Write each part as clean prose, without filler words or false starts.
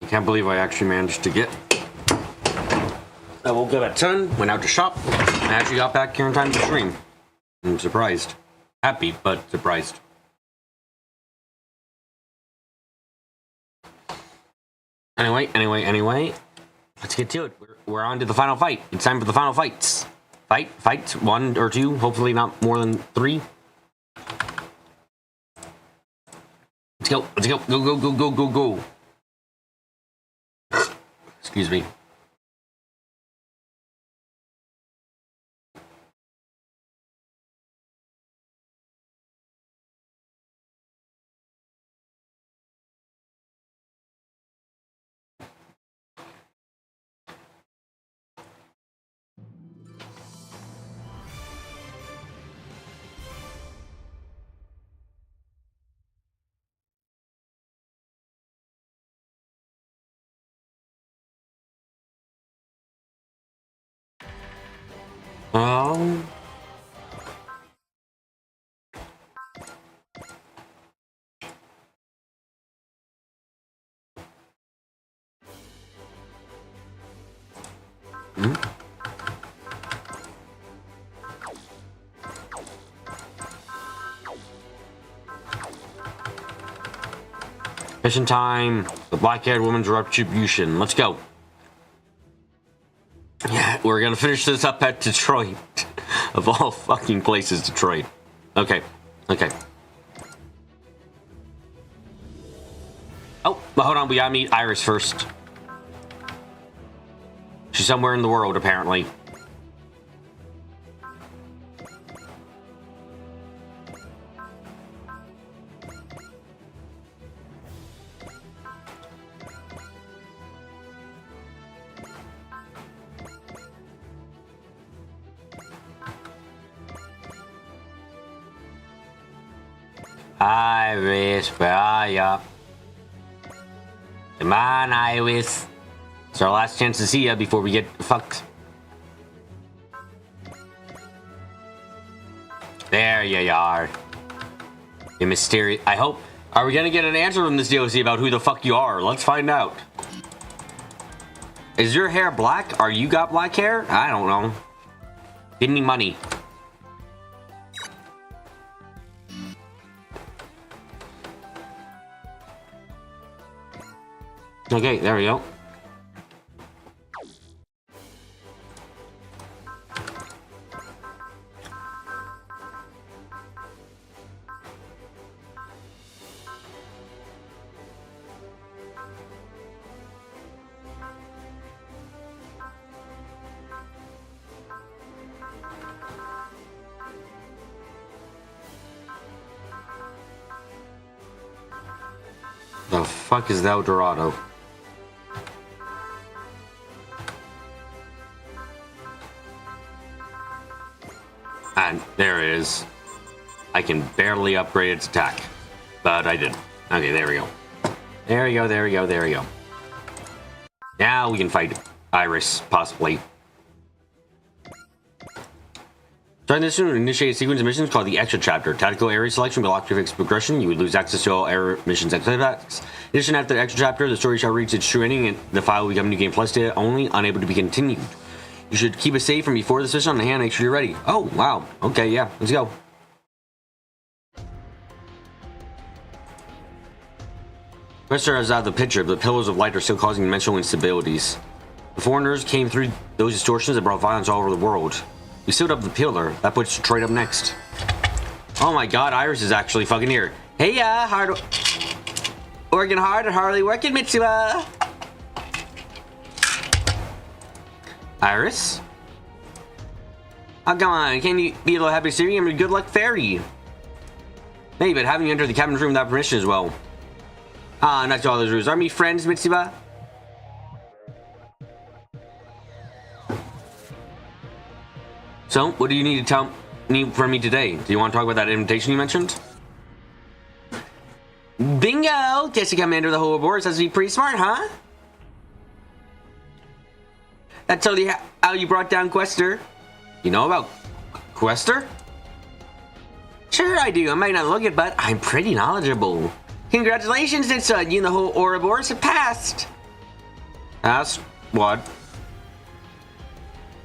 Can't believe I actually managed to get. I woke up at 10, went out to shop, and actually got back here in time to stream. I'm surprised. Happy, but surprised. Anyway. Let's get to it. We're on to the final fight. It's time for the final fights. Fight, 1 or 2, hopefully not more than 3. Let's go. Go. Excuse me. Mission time. The black-haired woman's retribution. Let's go. Yeah, we're gonna finish this up at Detroit. Of all fucking places, Detroit. Okay. Oh, but hold on. We gotta meet Iris first. She's somewhere in the world, apparently. Iris, where are ya? Come on, Iris. It's our last chance to see ya before we get fucked. There you are. You mysterious. I hope. Are we gonna get an answer from this DLC about who the fuck you are? Let's find out. Is your hair black? Are you got black hair? I don't know. Give me money. Okay, there we go. The fuck is the El Dorado? And there it is. I can barely upgrade its attack, but I did. Okay, there we go. There we go. Now we can fight Iris, possibly. Starting this soon, initiate a sequence of missions called the Extra Chapter. Tactical area selection will lock your fixed progression. You would lose access to all error missions and cutbacks. In addition, after the Extra Chapter, the story shall reach its true ending and the file will become New Game Plus data only, unable to be continued. You should keep a save from before this mission on hand. Make sure you're ready. Oh, wow. Okay, yeah. Let's go. Questor is out of the picture, but the pillars of light are still causing dimensional instabilities. The foreigners came through those distortions and brought violence all over the world. We sealed up the pillar. That puts Detroit up next. Oh my god, Iris is actually fucking here. Hey, working hard and hardly working, Mitsuha. Iris? Oh, come on. Can you be a little happy Siri? I'm a good luck fairy. Hey, but having you enter the cabin's room without permission as well. Ah, not to all those rules. Are we friends, Mitsuba? So, what do you need to need from me today? Do you want to talk about that invitation you mentioned? Bingo! Guess you commander of the whole board says to be pretty smart, huh? That's totally how you brought down Questor. You know about Questor? Sure I do. I might not look it, but I'm pretty knowledgeable. Congratulations, Nitsa. You and the whole Ouroboros have passed. Ask what?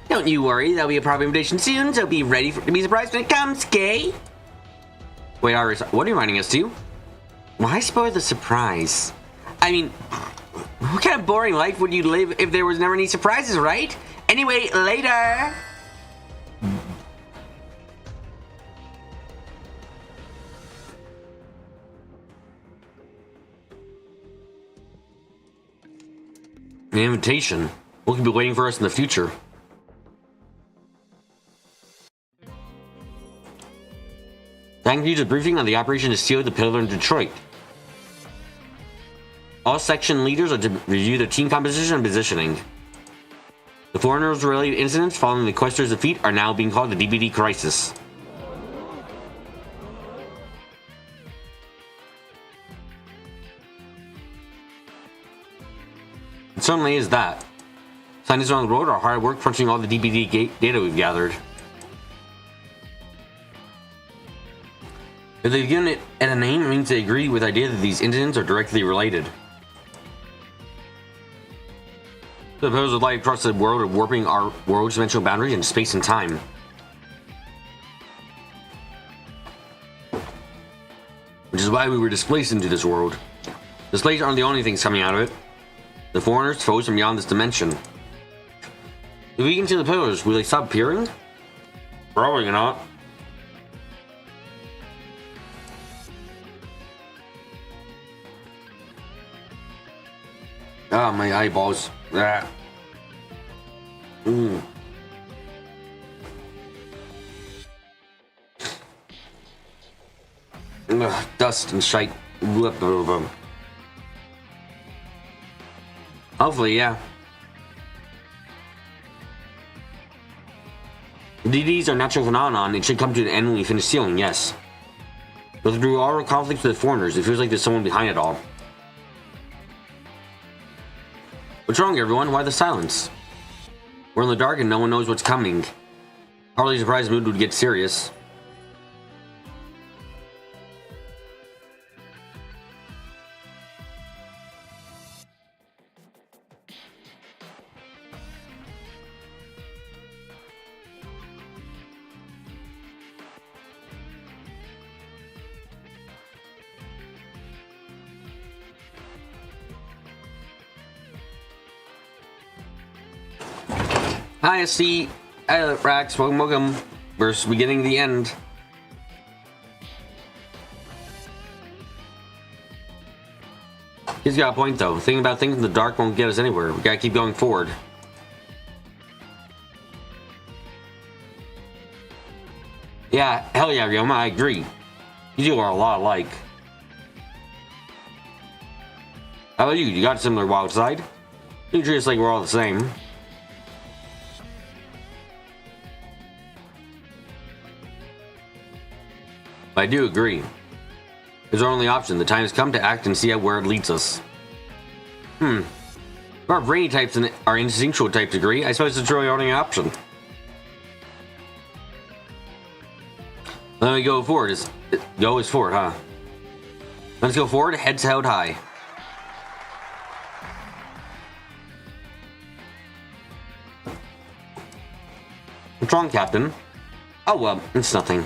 Don't you worry, there'll be a proper invitation soon, so be ready to be surprised when it comes, okay? Wait, Iris, what are you writing us to? Why spoil the surprise? I mean, what kind of boring life would you live if there was never any surprises, right? Anyway, later! An invitation? What could be waiting for us in the future? Thank you to the briefing on the operation to steal the pillar in Detroit. All section leaders are to review their team composition and positioning. The foreigners-related incidents following the Quester's defeat are now being called the DBD Crisis. It certainly is that. Scientists on the road are hard at work crunching all the DBD data we've gathered. If they've given it a name, it means they agree with the idea that these incidents are directly related. The proposed light across the world of warping our world's dimensional boundaries into space and time. Which is why we were displaced into this world. The slates aren't the only things coming out of it. The foreigners, foes from beyond this dimension. If we can see the pillars, will they stop appearing? Probably not. Ah, my eyeballs. Ah. Ugh, dust and shite. Hopefully, yeah. DDs are a natural phenomenon. It should come to an end when we finish sealing, yes. But through all our conflicts with the foreigners, it feels like there's someone behind it all. What's wrong, everyone? Why the silence? We're in the dark and no one knows what's coming. Hardly surprised the mood would get serious. Hi, ISC, Rax, welcome. We're beginning the end. He's got a point though. Thinking about things in the dark won't get us anywhere. We gotta keep going forward. Yeah, hell yeah, Ryoma, I agree. You two are a lot alike. How about you? You got a similar wild side? You treat us like we're all the same. I do agree. It's our only option. The time has come to act and see where it leads us. If our brainy types and our instinctual types agree, I suppose it's really our only option. Let me go forward. Go is forward, huh? Let's go forward, heads held high. What's wrong, Captain? Oh, well, it's nothing.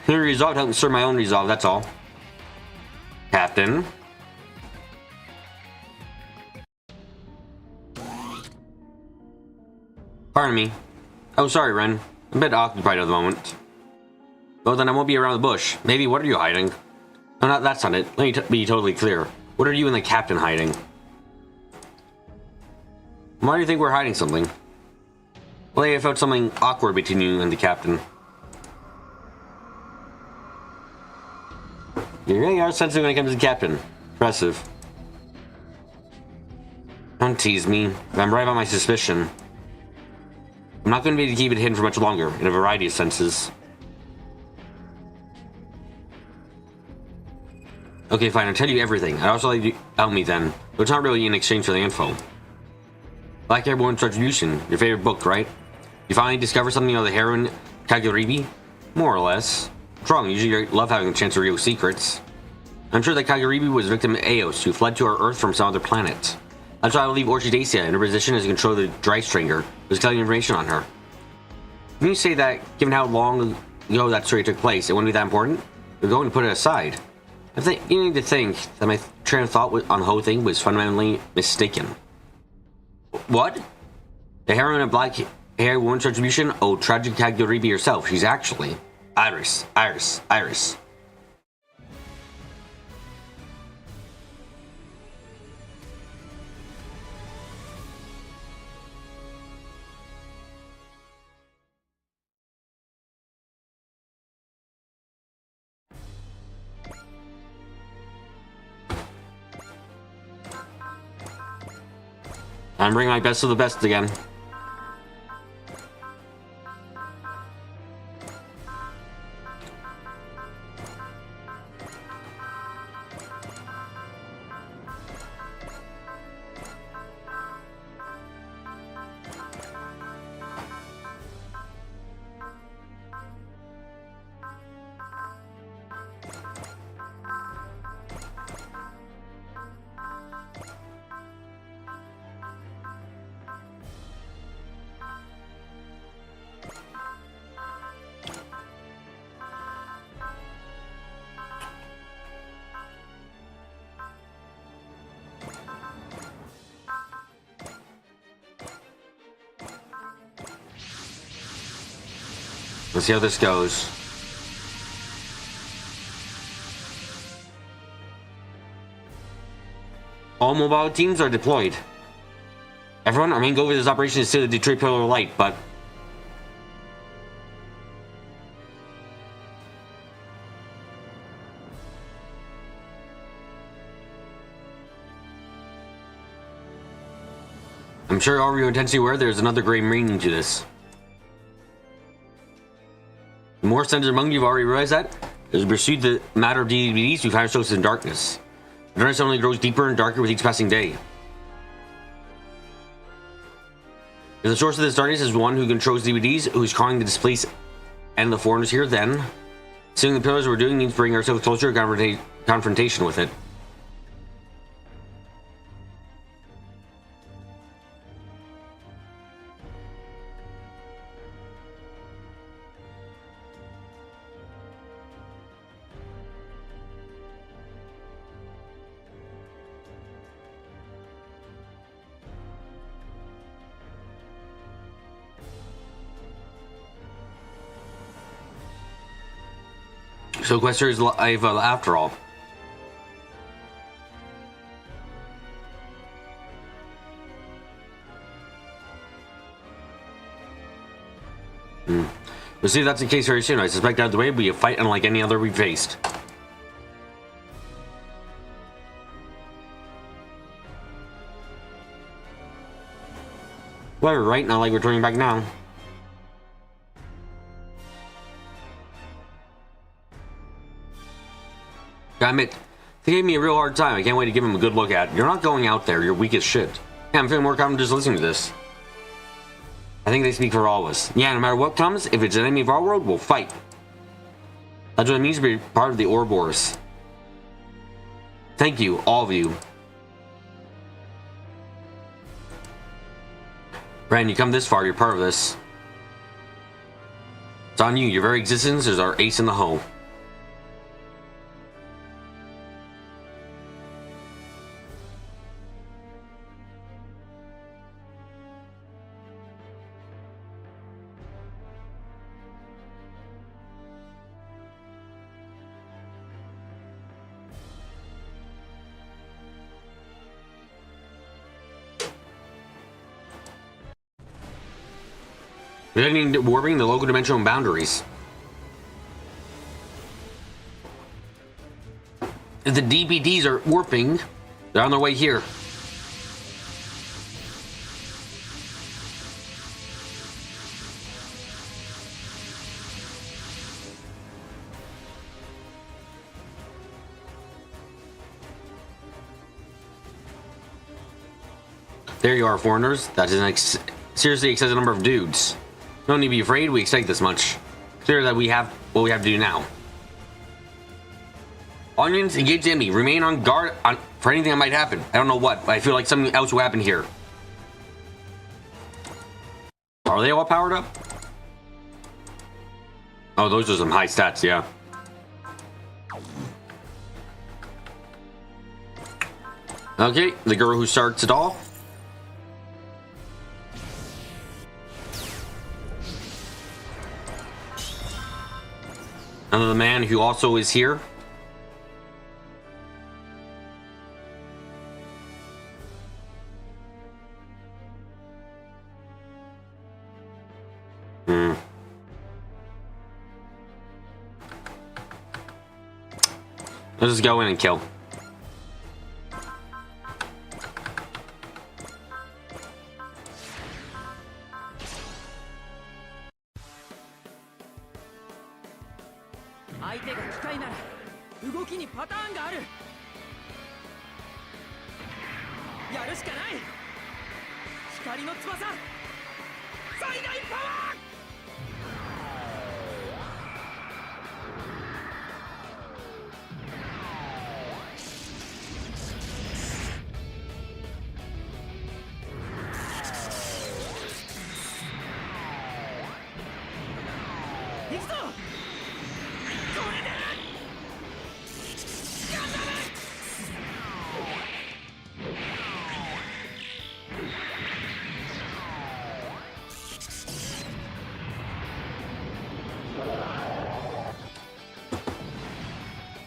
Your resolve helped me serve my own resolve, that's all. Captain. Pardon me. Oh, sorry, Ren. I'm a bit occupied at the moment. Well, then I won't be around the bush. Maybe, what are you hiding? No, that's not it. Let me be totally clear. What are you and the Captain hiding? Why do you think we're hiding something? Well, I felt something awkward between you and the Captain. You really are sensitive when it comes to the Captain. Impressive. Don't tease me. I'm right about my suspicion. I'm not going to be able to keep it hidden for much longer, in a variety of senses. Okay, fine, I'll tell you everything. I'd also like you to help me then. But it's not really in exchange for the info. Black Airborne's Retribution, your favorite book, right? You finally discover something of the heroine, Kaguribi? More or less. What's wrong? Usually you love having a chance to reveal secrets. I'm sure that Kaguribi was victim of Eos, who fled to our Earth from some other planet. That's why I believe Orchid Dacia in her position as control the Dry Stringer was collecting information on her. When you say that, given how long ago that story took place, it wouldn't be that important? We're going to put it aside. I think you need to think that my train of thought on the whole thing was fundamentally mistaken. What? The heroine of black hair woman's retribution? Oh, tragic Kaguribi herself. She's actually Iris. Iris. Iris. I'm bringing my best of the best again. Let's see how this goes. All mobile teams are deployed. Everyone, our main goal with this operation is to the Detroit Pillar of Light, but I'm sure all of you are intensely aware there's another great meaning to this. The more senators among you have already realized that, as we pursued the matter of DVDs, we find ourselves in darkness. The darkness only grows deeper and darker with each passing day. If the source of this darkness is one who controls DVDs, who is calling the displaced and the foreigners here, then seeing the pillars we're doing means bring ourselves closer to confrontation with it. So Quester is live after all. We'll see if that's the case very soon. I suspect out of the way will be a fight unlike any other we've faced. Whatever, right? Not like we're turning back now. I admit, they gave me a real hard time. I can't wait to give him a good look at. You're not going out there. You're weak as shit. Yeah, I'm feeling more confident just listening to this. I think they speak for all of us. Yeah, no matter what comes, if it's an enemy of our world, we'll fight. That's what it means to be part of the Ouroboros. Thank you, all of you. Brandon, you come this far, you're part of this. It's on you. Your very existence is our ace in the hole. We're warping the local dimensional boundaries. If the DPDs are warping, they're on their way here. There you are, foreigners. That is an seriously excessive number of dudes. No need to be afraid, we expect this much. Clear that we have what we have to do now. Onions, engage the enemy. Remain on guard for anything that might happen. I don't know what, but I feel like something else will happen here. Are they all powered up? Oh, those are some high stats, yeah. Okay, the girl who starts it all. And the man who also is here. Let's just go in and kill.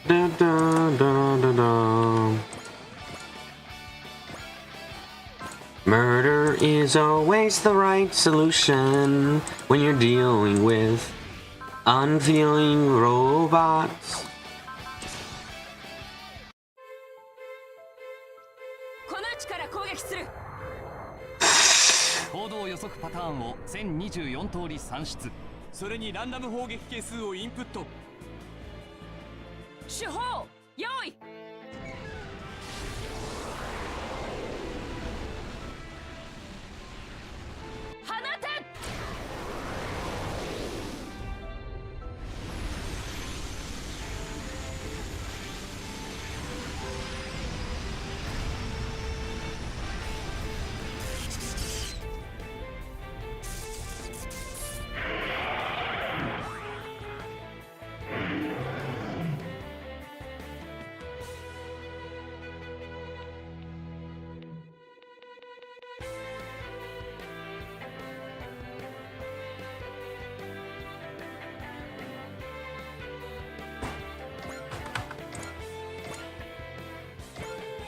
Dun, dun, dun, dun, dun. Murder is always the right solution when you're dealing with unfeeling robots. 行動予測パターンを1024通り算出。それにランダム砲撃係数をインプット。手法用意。放て。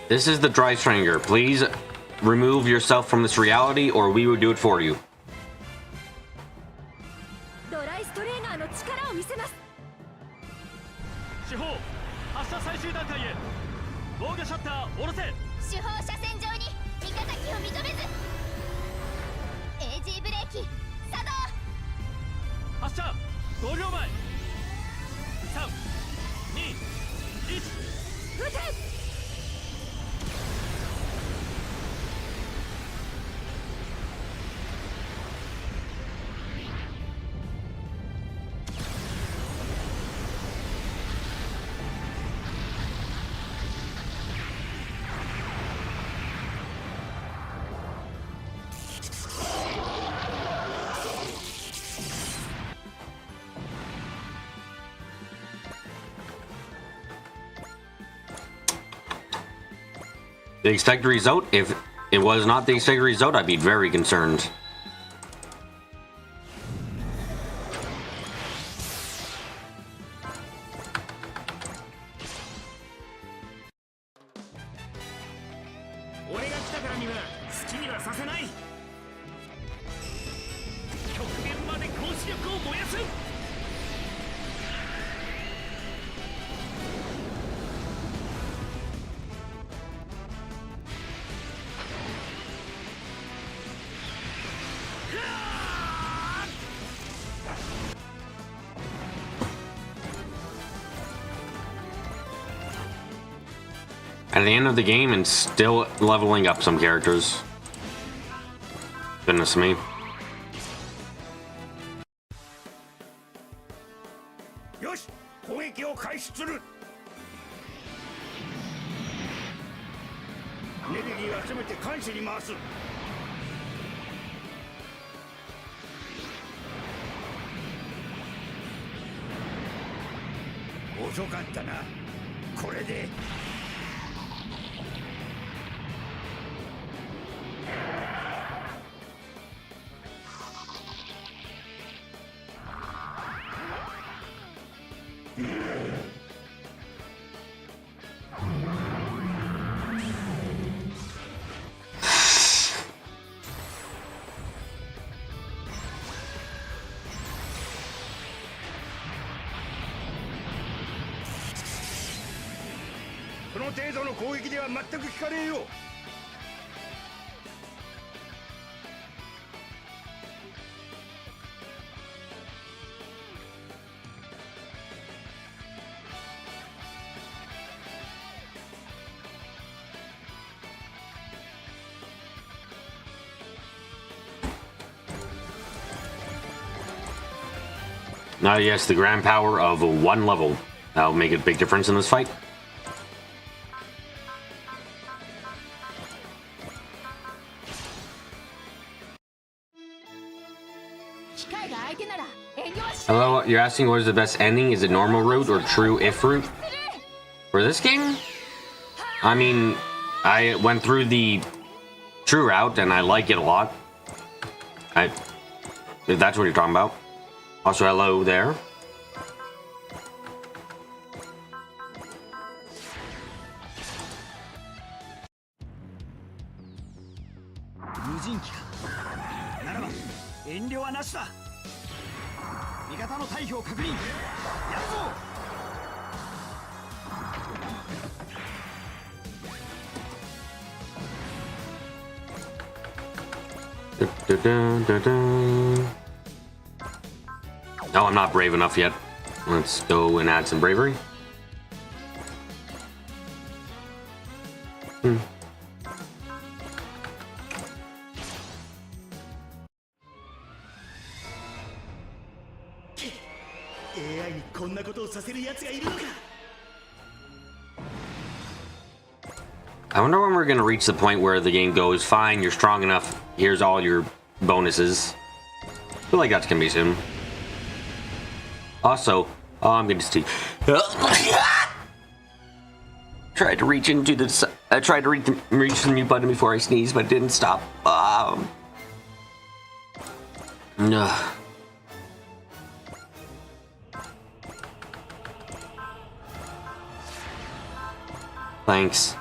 This is the Dry Stranger. Please remove yourself from this reality or we will do it for you. ドライストレーナーの力を見せます。手法発射最終段階へ。防御シャッター下ろせ。手法車線上に味方機を認めず AG ブレーキ作動。発射5秒前。3、2、1。撃て。 The expected result? If it was not the expected result, I'd be very concerned. At the end of the game and still leveling up some characters. Goodness me. ネルギーを集めて監視に回す。遅かったな。これでこの程度の攻撃では全く効かねえよ。Yes, the grand power of one level. That'll make a big difference in this fight. Hello, you're asking what is the best ending? Is it normal route or true if route? For this game? I mean, I went through the true route and I like it a lot. If that's what you're talking about. Also, hello there. No, I'm not brave enough yet. Let's go and add some bravery. I wonder when we're gonna reach the point where the game goes, fine, you're strong enough, here's all your bonuses. I feel like that's gonna be soon. Also, I'm gonna see. Tried to reach into the. I tried to reach the mute button before I sneezed, but it didn't stop. No. Thanks.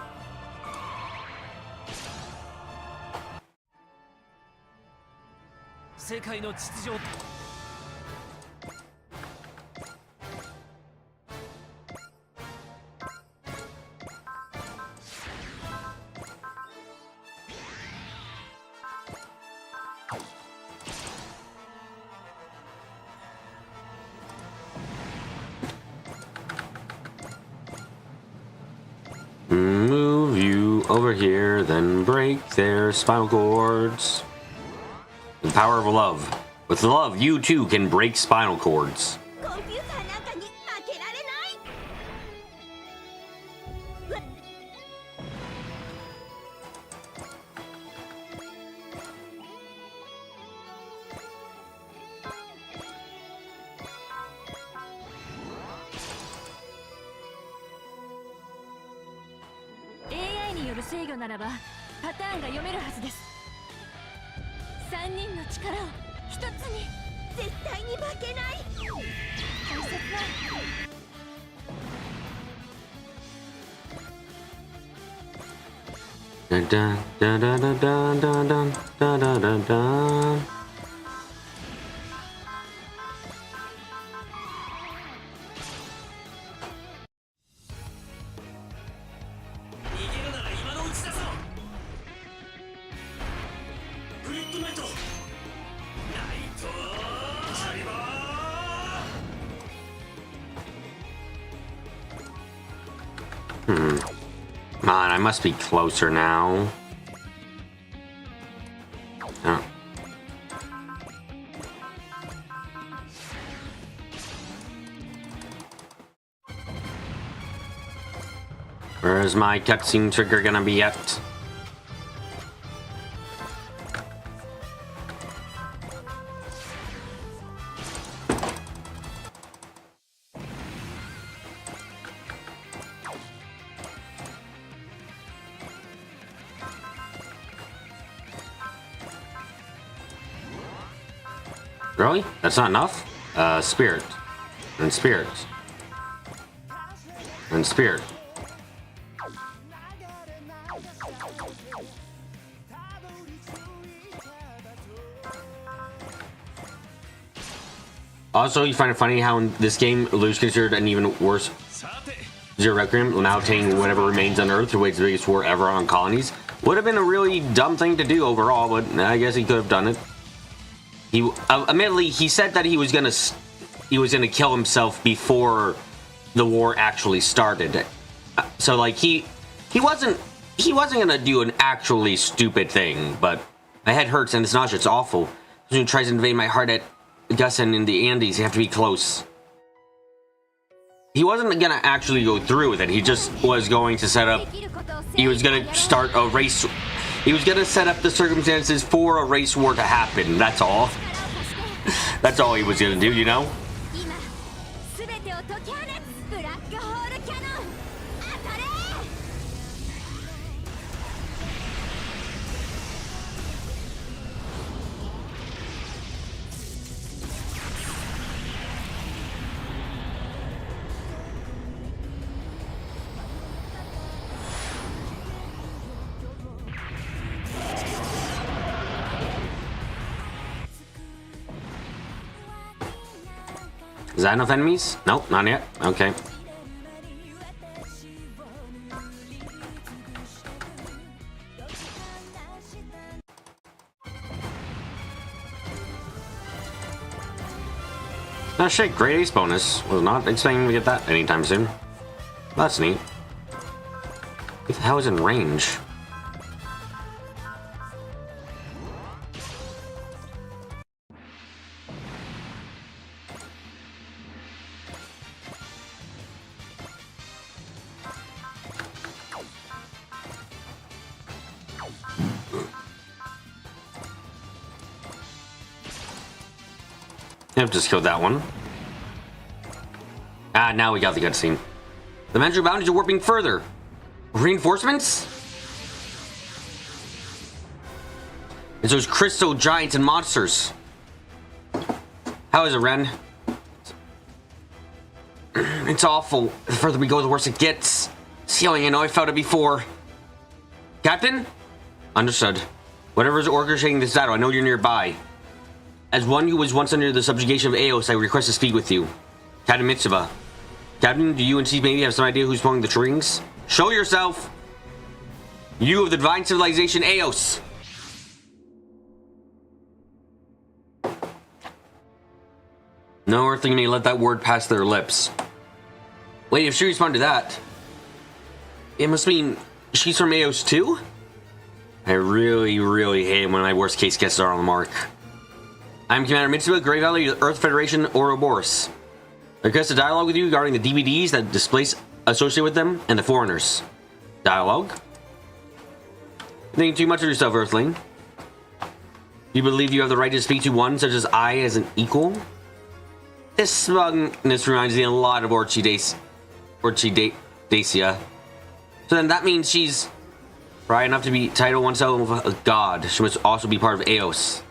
Move you over here, then break their spinal cords. The power of love. With love, you too can break spinal cords. AI による制御ならばパターンが読めるはずです。3人の力を一つに。絶対に負けない。大切な。Dun dun dun dun dun dun dun dun dun dun dun. Come on, I must be closer now. Oh. Where is my cutscene trigger gonna be at? Really? That's not enough? Spirit. And spirit. And spirit. Also, you find it funny how in this game, Lu's considered an even worse さて Zero Requiem, now obtaining whatever remains on Earth to wage the biggest war ever on colonies. Would have been a really dumb thing to do overall, but I guess he could have done it. He admittedly, he said that he was gonna kill himself before the war actually started. So like he wasn't gonna do an actually stupid thing, but my head hurts and it's nauseous. It's awful. Someone tries to invade my heart at Gussen in the Andes. You have to be close. He wasn't gonna actually go through with it. He just was going to set up. He was gonna start a race. He was gonna set up the circumstances for a race war to happen. That's all. That's all he was gonna do, you know? 今全てを解き放つブラックホールキャノン当たれ Is that enough enemies? Nope, not yet. Okay. Oh shit, great ace bonus. Was not expecting to get that anytime soon. That's neat. What the hell is in range? Yep, just killed that one. Ah, now we got the cutscene. The Manchu bounties are warping further. Reinforcements? It's those crystal giants and monsters. How is it, Ren? It's awful. The further we go, the worse it gets. Ceiling, I know I felt it before. Captain? Understood. Whatever's orchestrating this battle, I know you're nearby. As one who was once under the subjugation of Eos, I request to speak with you. Captain Mitsuba. Captain, do you and Chief maybe have some idea who's pulling the strings? Show yourself! You of the divine civilization Eos! No earthling may let that word pass their lips. Wait, if she responded to that, it must mean she's from Eos too? I really, really hate when my worst case guesses are on the mark. I'm Commander Mitsuba, Grey Valley, Earth Federation, Ouroboros. I request a dialogue with you regarding the DVDs that displace associated with them and the foreigners. Dialogue? Think too much of yourself, Earthling. You believe you have the right to speak to one such as I as an equal? This smugness reminds me a lot of Orchidacia. So then that means she's right enough to be titled oneself a god. She must also be part of Eos.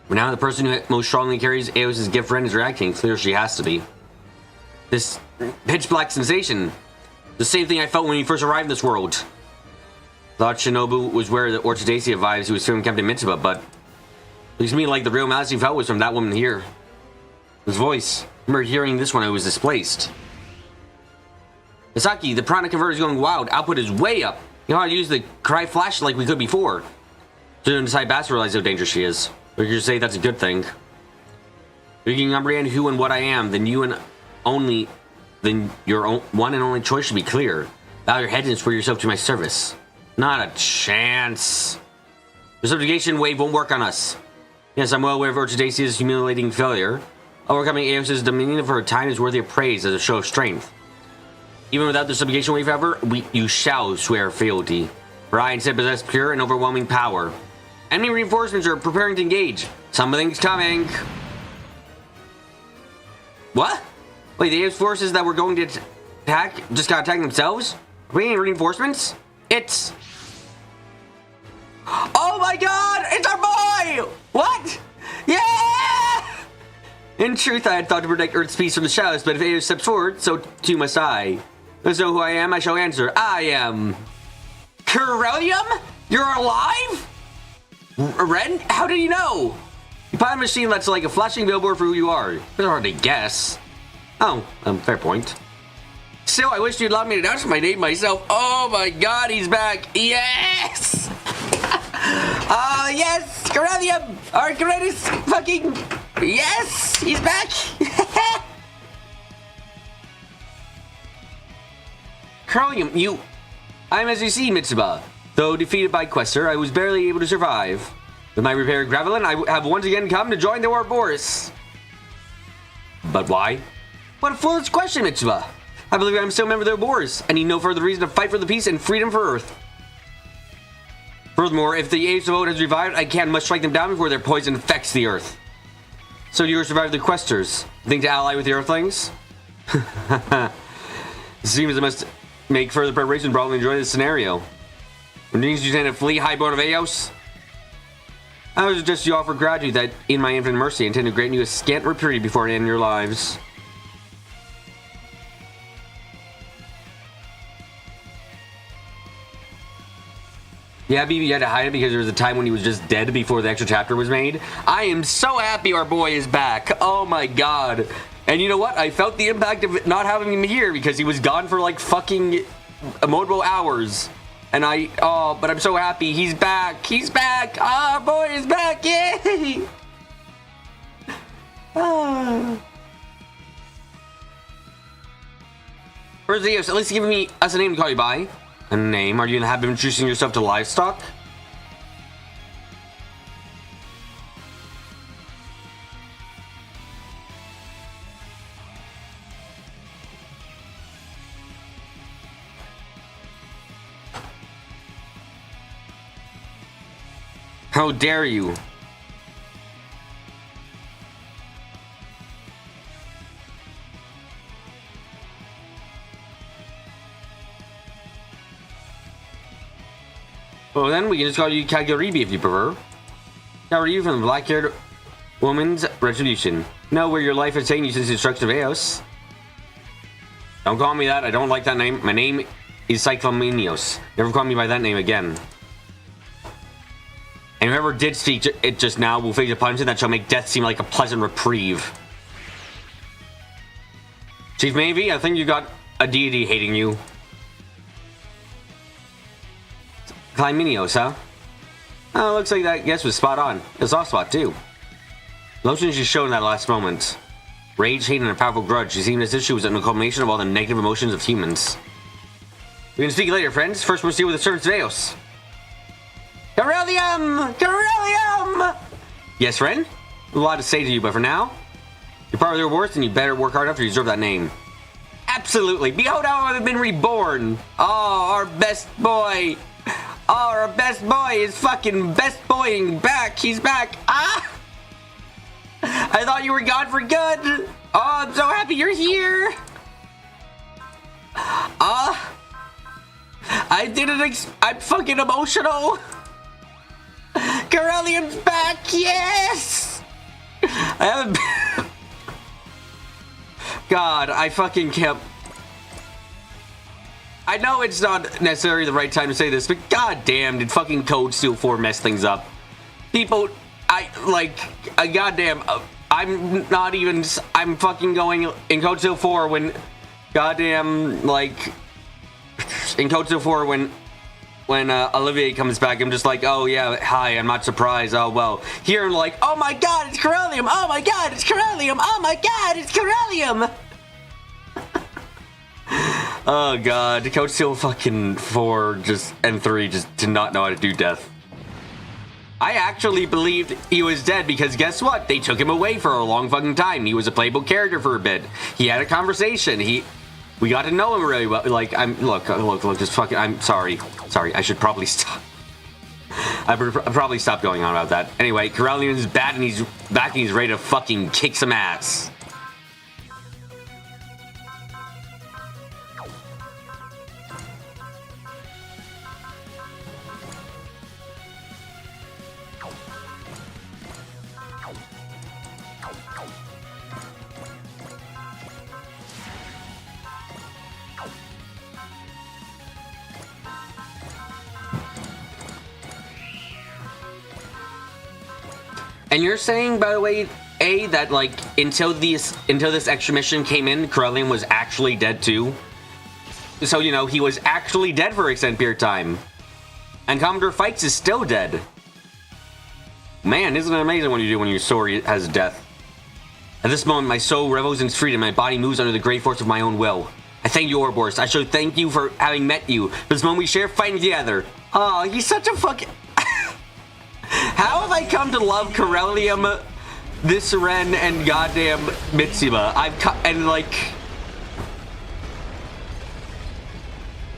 But now the person who most strongly carries Eos' gift friend is reacting. Clear she has to be. This pitch black sensation. The same thing I felt when we first arrived in this world. Thought Shinobu was where the Orchidacia vibes he was feeling Captain Mitsuba, but looks to me like the real malice he felt was from that woman here. His voice. I remember hearing this when I was displaced. Misaki, the prana converter is going wild. Output is way up. You know how to use the cry flash like we could before. Soon decide Bass realize how dangerous she is. Or you could say that's a good thing. If you can comprehend who and what I am, then your one and only choice should be clear. Bow your head and swear yourself to my service. Not a chance. The subjugation wave won't work on us. Yes, I'm well aware of Orchidacia's humiliating failure. Overcoming Eos' dominion for a time is worthy of praise as a show of strength. Even without the subjugation wave, however, you shall swear fealty. For I instead possess pure and overwhelming power. Enemy reinforcements are preparing to engage. Something's coming. What? Wait, the Eos forces that were going to attack just got attacked themselves? Are we getting reinforcements? It's... Oh my god! It's our boy! What? In truth, I had thought to protect Earth's peace from the shadows, but if Eos steps forward, so too must I. Those know who I am, I shall answer. I am... Corellium? You're alive? Ren? How did you know? You pilot a machine that's like a flashing billboard for who you are. It's hard to guess. Oh, fair point. Still, I wish you'd allowed me to announce my name myself. Oh my god, he's back. Yes! Yes! Corellium! Our greatest fucking... Yes! He's back! Corellium, you... I'm as you see, Mitsuba. Though defeated by Questor, I was barely able to survive. With my repaired Gravelin, I have once again come to join the Ouroboros. But why? What a foolish question, Mitsuba. I believe I'm still a member of the Ouroboros. I need no further reason to fight for the peace and freedom for Earth. Furthermore, if the Age of Ode has revived, I can't must strike them down before their poison infects the Earth. So you survived the Questors. Think to ally with the Earthlings? It seems I must make further preparation to probably enjoy this scenario. When you intend to flee Highborn of Eos? I would suggest you offer gratitude that, in my infinite mercy, I intend to grant you a scant reprieve before I end your lives. Yeah, BB had to hide it because there was a time when he was just dead before the extra chapter was made. I am so happy our boy is back. Oh my god. And you know what? I felt the impact of not having him here because he was gone for like fucking multiple hours. And but I'm so happy. He's back. He's back. Our boy is back. Yay. Where's Eos? At least give us a name to call you by. A name? Are you in the habit of introducing yourself to livestock? How dare you? Well then, we can just call you Kagaribi if you prefer. Kagaribi from the black-haired woman's retribution. Know where your life has taken you since the destruction of Eos. Don't call me that, I don't like that name. My name is Cyclomenios. Never call me by that name again. And whoever did speak it just now will face a punishment that shall make death seem like a pleasant reprieve. Chief Mavie, I think you got a deity hating you. Clymenios, huh? Oh, looks like that guess was spot on. A soft spot, too. Emotions she showed in that last moment. Rage, hate, and a powerful grudge. She seemed as if she was a culmination of all the negative emotions of humans. We can speak later, friends. First, we'll deal with the servants of Eos. Corellium! Corellium! Yes, friend? A lot to say to you, but for now, you're part of their worst, and you better work hard enough to deserve that name. Absolutely. Behold how I've been reborn. Oh, our best boy. Oh, our best boy is fucking best boying back. He's back. Ah! I thought you were gone for good. Oh, I'm so happy you're here. I'm fucking emotional. Corellium's back. Yes. I haven't. God, I fucking can't. I know it's not necessarily the right time to say this, but goddamn, did fucking Code Steel 4 mess things up? People, goddamn, I'm fucking going in Code Steel 4 when, goddamn, like, in Code Steel 4 when Olivier comes back, I'm just like, oh yeah, hi, I'm not surprised, oh well. Here I'm like, oh my god, it's Corellium, oh my god, it's Corellium, oh my god, it's Corellium! Oh god, Code Steel fucking 4 and 3 just did not know how to do death. I actually believed he was dead because guess what? They took him away for a long fucking time. He was a playable character for a bit. He had a conversation. We got to know him really well. Like, look, just fucking, I'm sorry. Sorry, I should probably stop. I probably stop going on about that. Anyway, Corellium's back and he's ready to fucking kick some ass. And you're saying, by the way, that like until this extra mission came in, Corellian was actually dead too. So you know he was actually dead for an extended period of time, and Commodore Fikes is still dead. Man, isn't it amazing what you do when your story has death? At this moment, my soul revels in freedom, my body moves under the great force of my own will. I thank you, Ouroboros. I should thank you for having met you. For this moment we share fighting together. Oh, he's such a fucking. How have I come to love Corellium, this Ren, and goddamn Mitsuma?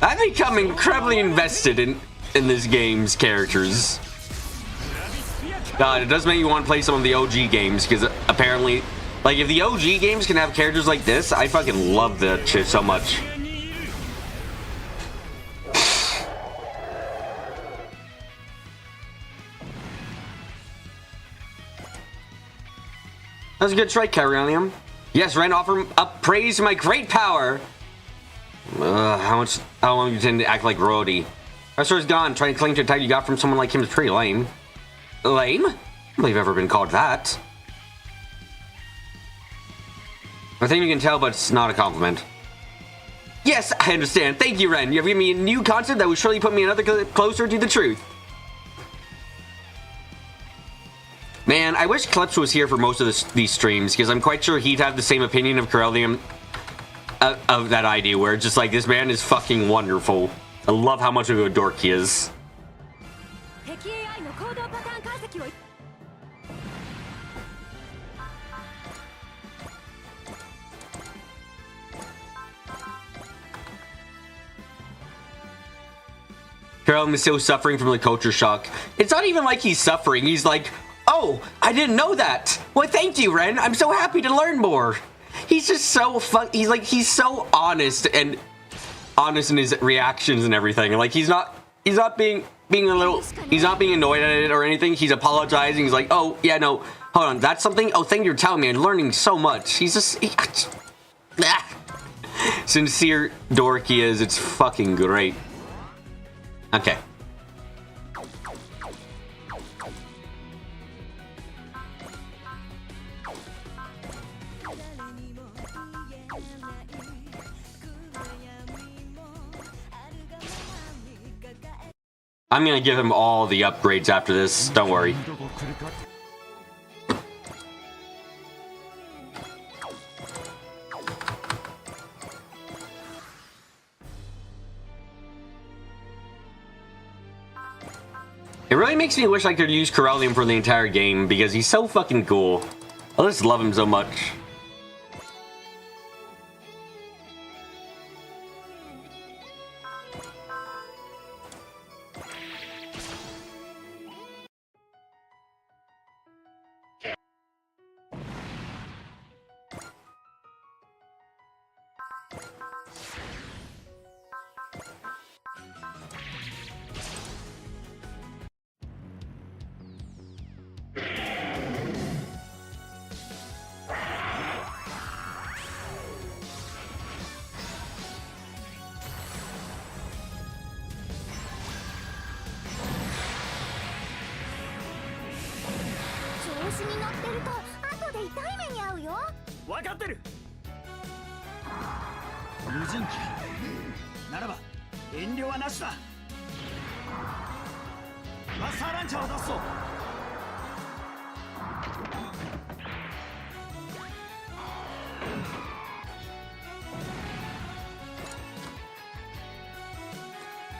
I've become incredibly invested in this game's characters. God, it does make me want to play some of the OG games, because apparently, like, if the OG games can have characters like this, I fucking love that shit so much. That's a good strike, Corellium. Yes, Ren, offer up praise to my great power. How long do you tend to act like royalty? Our sword's gone. Trying to cling to a title you got from someone like him is pretty lame. Lame? I don't believe I've ever been called that. I think you can tell, but it's not a compliment. Yes, I understand. Thank you, Ren. You have given me a new concept that will surely put me another closer to the truth. Man, I wish Kleps was here for most of these streams, because I'm quite sure he'd have the same opinion of Corellium, of that idea, where it's just like, this man is fucking wonderful. I love how much of a dork he is. Corellium is still suffering from the culture shock. It's not even like he's suffering. He's like, oh, I didn't know that. Well, thank you, Ren. I'm so happy to learn more. He's just so fun. He's so honest in his reactions and everything. Like he's not being annoyed at it or anything. He's apologizing. He's like, oh yeah, no, hold on, that's something. Oh, thank you for telling me. I'm learning so much. He's just sincere dork he is. It's fucking great. Okay. I'm gonna give him all the upgrades after this, don't worry. It really makes me wish I could use Corellium for the entire game, because he's so fucking cool. I just love him so much.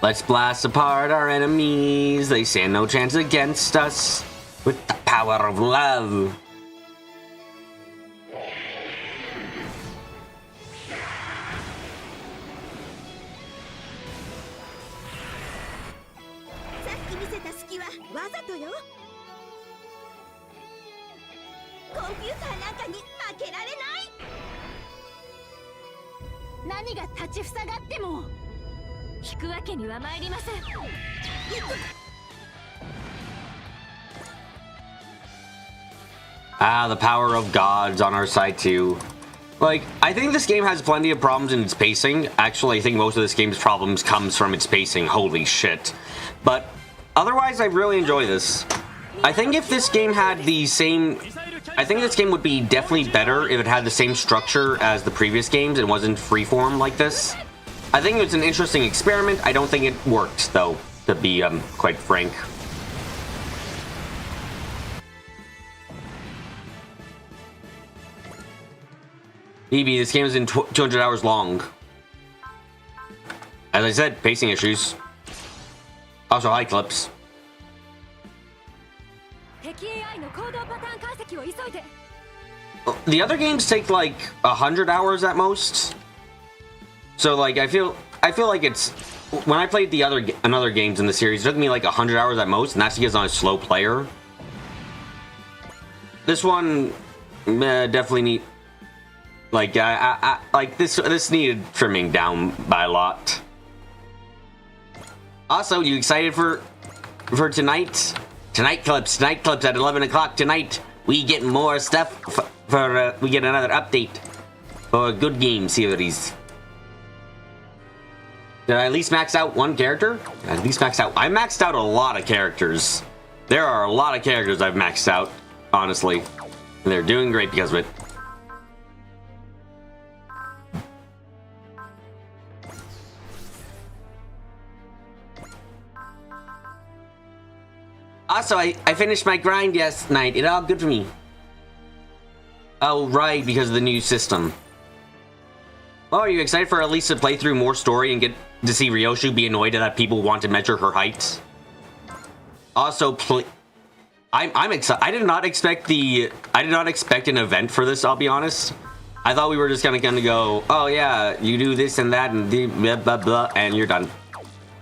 Let's blast apart our enemies. They stand no chance against us with the power of love. The power of God's on our side too. Like, I think this game has plenty of problems in its pacing. Actually, I think most of this game's problems comes from its pacing. Holy shit. But otherwise, I really enjoy this. I think if this game had the same... I think this game would be definitely better if it had the same structure as the previous games and wasn't freeform like this. I think it was an interesting experiment. I don't think it worked, though, to be quite frank. BB, this game is in 200 hours long. As I said, pacing issues. Also, high clips. The other games take like 100 hours at most. So like I feel like it's when I played another games in the series, it took me like 100 hours at most, and that's because I'm a slow player. This one definitely need like like this needed trimming down by a lot. Also, you excited for tonight? Tonight clips at 11 o'clock tonight. We get more stuff we get another update for a good game series. Did I at least max out one character? At least max out. I maxed out a lot of characters. There are a lot of characters I've maxed out, honestly. And they're doing great because of it. Also, I finished my grind last night. It all good for me. Oh, right, because of the new system. Oh, are you excited for at least to play through more story and get to see Ryoshu be annoyed that people want to measure her height? Also, I'm excited. I did not expect an event for this, I'll be honest. I thought we were just gonna go, oh yeah, you do this and that and blah blah blah, and you're done.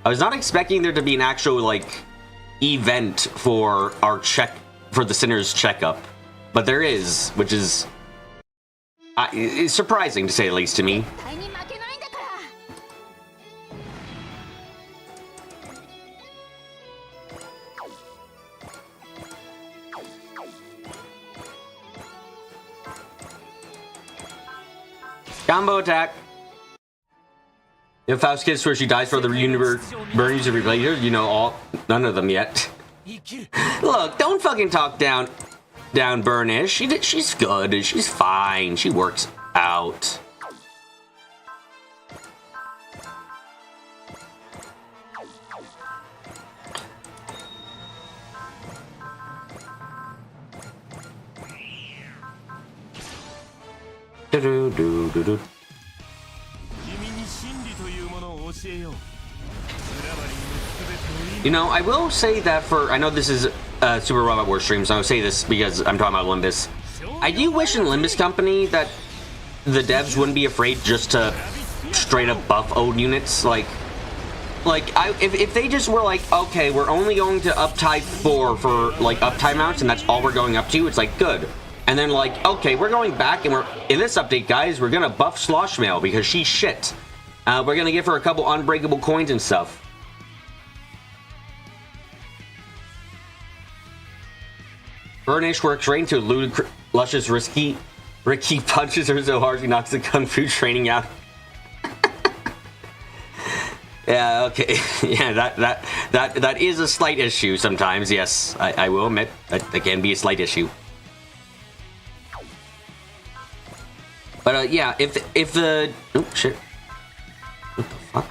I was not expecting there to be an actual like event for the Sinner's checkup, but there is, which is it's surprising to say the least to me. Combo attack. If Faust gets where she dies for the universe, Burn user replayed, you know none of them yet. Look, don't fucking talk down Burnish. She's good. She's fine. She works out. Do-do-do-do-do. You know, I will say that I know this is Super Robot Wars stream, so I'll say this because I'm talking about Limbus. I do wish in Limbus Company that the devs wouldn't be afraid just to straight up buff old units. If they just were like, okay, we're only going to up type 4 for like uptime mounts, and that's all we're going up to, it's like good. And then like, okay, we're going back and in this update, guys, we're gonna buff Sloshmail because she's shit. We're gonna give her a couple unbreakable coins and stuff. Burnish works right into Luscious Ricky punches her so hard he knocks the Kung Fu training out. Yeah, okay. Yeah, that is a slight issue sometimes, yes. I will admit that can be a slight issue. But yeah, if the oh shit. What the fuck?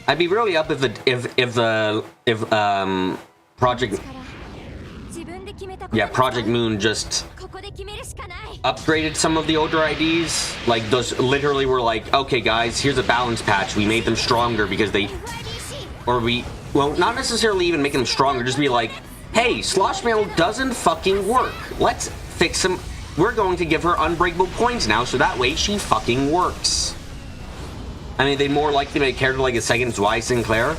I'd be really up if Project Moon just upgraded some of the older IDs. Like those literally were like, okay guys, here's a balance patch. We made them stronger because well, not necessarily even make them stronger, just be like, hey, Sloshmail doesn't fucking work. Let's fix them. We're going to give her unbreakable coins now, so that way she fucking works. I mean, they more likely make a character like a second Y Sinclair.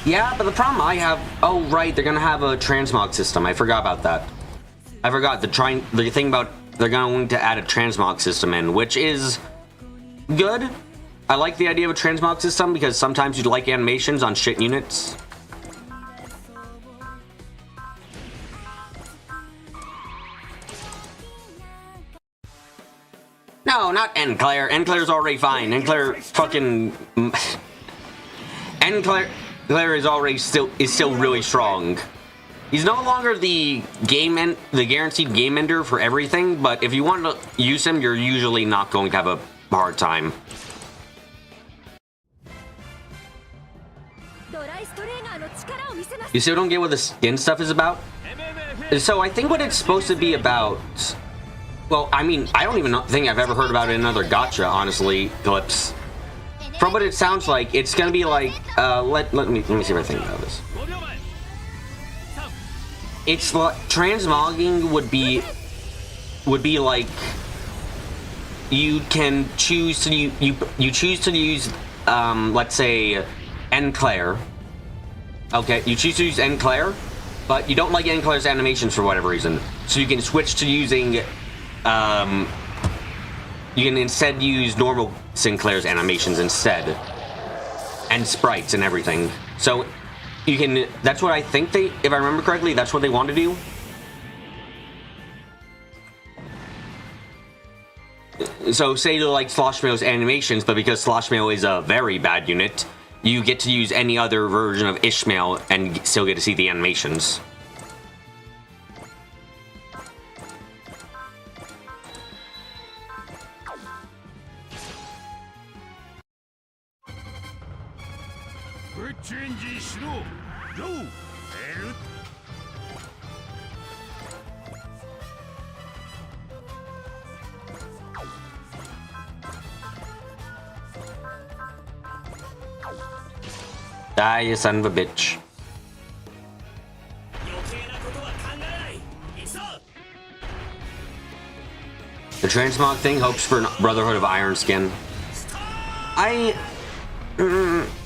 Yeah, but the problem I have, oh right, they're gonna have a transmog system. I forgot about that. I forgot the thing about they're going to add a transmog system in, which is good. I like the idea of a transmog system because sometimes you'd like animations on shit units. No, not Enclair. Enclair's already fine. Enclair fucking... Enclair is already still really strong. He's no longer the guaranteed game ender for everything, but if you want to use him, you're usually not going to have a hard time. You still don't get what the skin stuff is about? So I think what it's supposed to be about... Well, I mean, I don't even think I've ever heard about it in another gacha, honestly, Clips. From what it sounds like, it's gonna be like, let me see if I think about this. It's like, transmogging would be like, you can choose to, you choose to use, let's say, Enclair. Okay, you choose to use Enclair, but you don't like Enclair's animations for whatever reason. So you can switch to using, you can instead use normal Sinclair's animations instead. And sprites and everything. So you can, that's what I think they, if I remember correctly, that's what they want to do. So say you like Sloshmail's animations, but because Sloshmail is a very bad unit, you get to use any other version of Ishmael and still get to see the animations. Die, you son of a bitch. The transmog thing hopes for Brotherhood of Iron Skin. I'm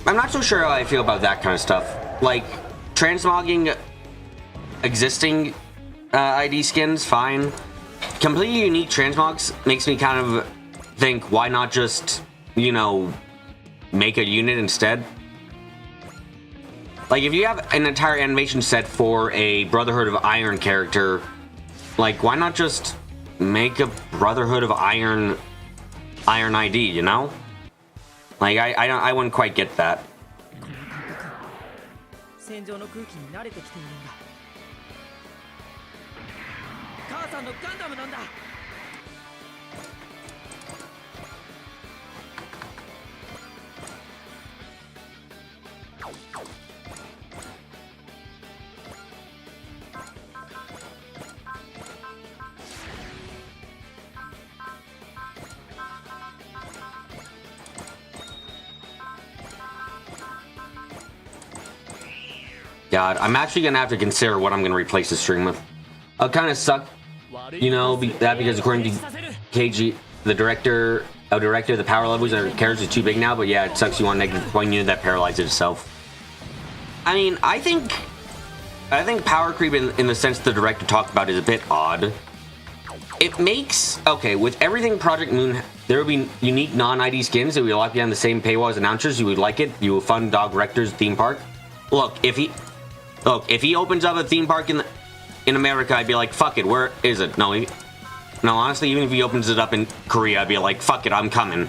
not so sure how I feel about that kind of stuff. Like, transmogging existing ID skins, fine. Completely unique transmogs makes me kind of think, why not just, you know, make a unit instead? Like, if you have an entire animation set for a Brotherhood of Iron character, like, why not just make a Brotherhood of Iron ID, you know? Like, I wouldn't quite get that. God, I'm actually gonna have to consider what I'm gonna replace the stream with. I'll kind of suck, you know, because according to KG, the director, the power levels of characters are too big now. But yeah, it sucks you want negative point unit that paralyzes itself. I mean, I think power creep in the sense the director talked about is a bit odd. It makes, okay, with everything Project Moon, there will be unique non-ID skins that will lock behind the same paywall as announcers. You would like it. You will fund Dog Rector's theme park. Look, if he opens up a theme park in America, I'd be like, fuck it, where is it? No, honestly, even if he opens it up in Korea, I'd be like, fuck it, I'm coming.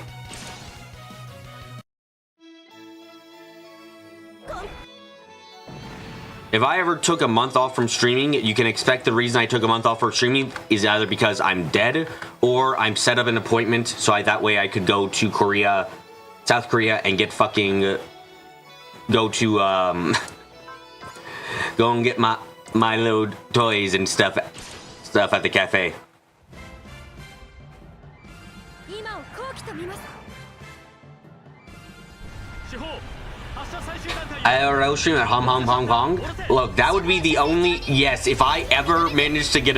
If I ever took a month off from streaming, you can expect the reason I took a month off from streaming is either because I'm dead or I'm set up an appointment so that way I could go to Korea, South Korea, and get fucking, go to, go and get my little toys and stuff at the cafe. IRL stream at Hong Kong. Look, that would be the only, yes, if I ever managed to get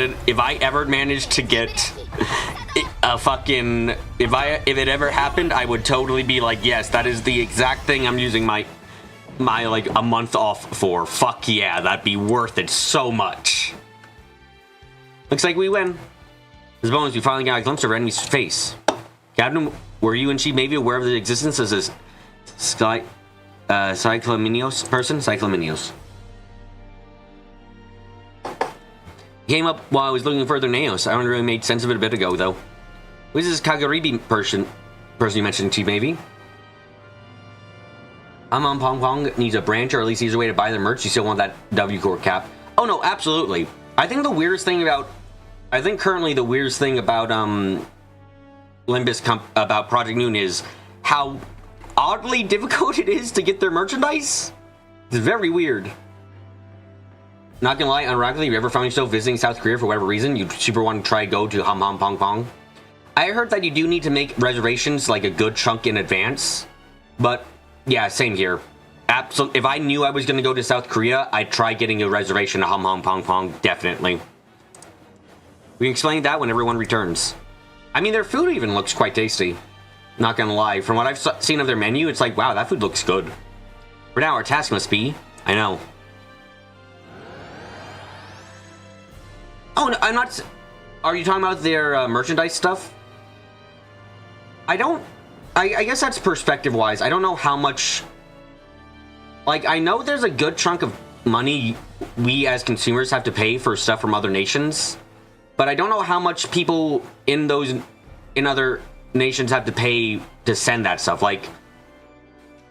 a fucking, if it ever happened, I would totally be like, yes, that is the exact thing I'm using my like a month off for. Fuck yeah, that'd be worth it so much. Looks like we win. As bonus, we finally got a glimpse of our enemy's face. Captain, were you and she maybe aware of the existence of this Cyclaminios person? Cyclaminios. Came up while I was looking further Naos. I only really made sense of it a bit ago, though. Who's this Kagaribi person you mentioned, Chief Maybe? Pong Pong needs a branch, or at least needs a way to buy the merch. You still want that W Core cap? Oh no, absolutely. I think currently the weirdest thing about Limbus about Project Noon is how oddly difficult it is to get their merchandise. It's very weird. Not gonna lie, unironically, if you ever found yourself visiting South Korea for whatever reason, you super want to try go to Pong Pong. I heard that you do need to make reservations like a good chunk in advance, but yeah, same here. Absolutely. If I knew I was gonna go to South Korea, I'd try getting a reservation to Pong Pong, definitely. We can explain that when everyone returns. I mean, their food even looks quite tasty. Not gonna lie, from what I've seen of their menu, it's like, wow, that food looks good. For now, our task must be... I know. Oh, no, I'm not... Are you talking about their merchandise stuff? I don't... I guess that's perspective-wise. I don't know how much... Like, I know there's a good chunk of money we as consumers have to pay for stuff from other nations, but I don't know how much people in other nations have to pay to send that stuff. Like,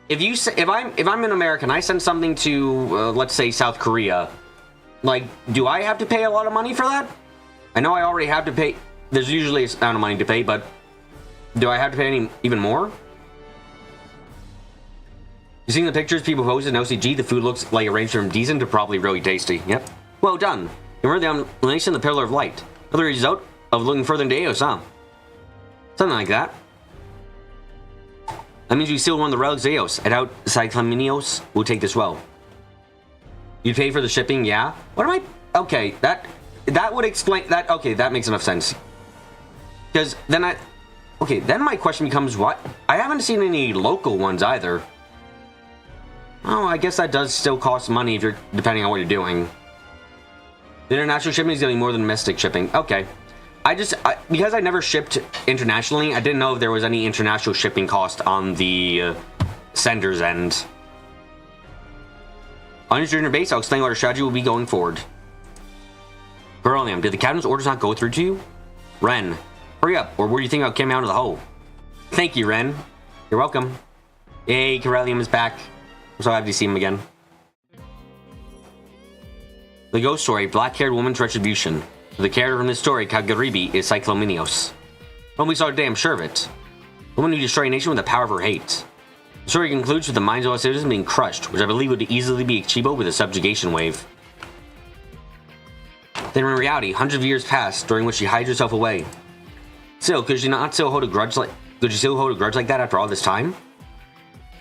if I'm in America and I send something to let's say South Korea, like, do I have to pay a lot of money for that? I know I already have to pay. There's usually a amount of money to pay, but do I have to pay even more? You seen the pictures people posted in OCG? The food looks like it ranged from decent to probably really tasty. Yep. Well done. You were the elimination of the Pillar of Light. Another result of looking further into Eos, huh? Something like that. That means we sealed one of the relics of Eos. I doubt Cyclaminios will take this well. You pay for the shipping, yeah? What am I... Okay, that would explain... that. Okay, that makes enough sense. Because then okay, then my question becomes what? I haven't seen any local ones either. Oh, I guess that does still cost money if you're... depending on what you're doing. The international shipping is getting more than domestic shipping. Okay. Because I never shipped internationally, I didn't know if there was any international shipping cost on the sender's end. On your base, I'll explain what our strategy will be going forward. Beryllium, did the captain's orders not go through to you? Ren, hurry up, or where do you think I came out of the hole? Thank you, Ren. You're welcome. Yay, Beryllium is back. I'm so happy to see him again. The ghost story, Black-Haired Woman's Retribution. The character from this story, Kagaribi, is Cyclominios. Well, we saw damn sure of it. The woman who destroyed a nation with the power of her hate. The story concludes with the minds of all citizens being crushed, which I believe would easily be achievable with a subjugation wave. Then in reality, hundreds of years passed, during which she hides herself away. Still, could she still hold a grudge like that after all this time?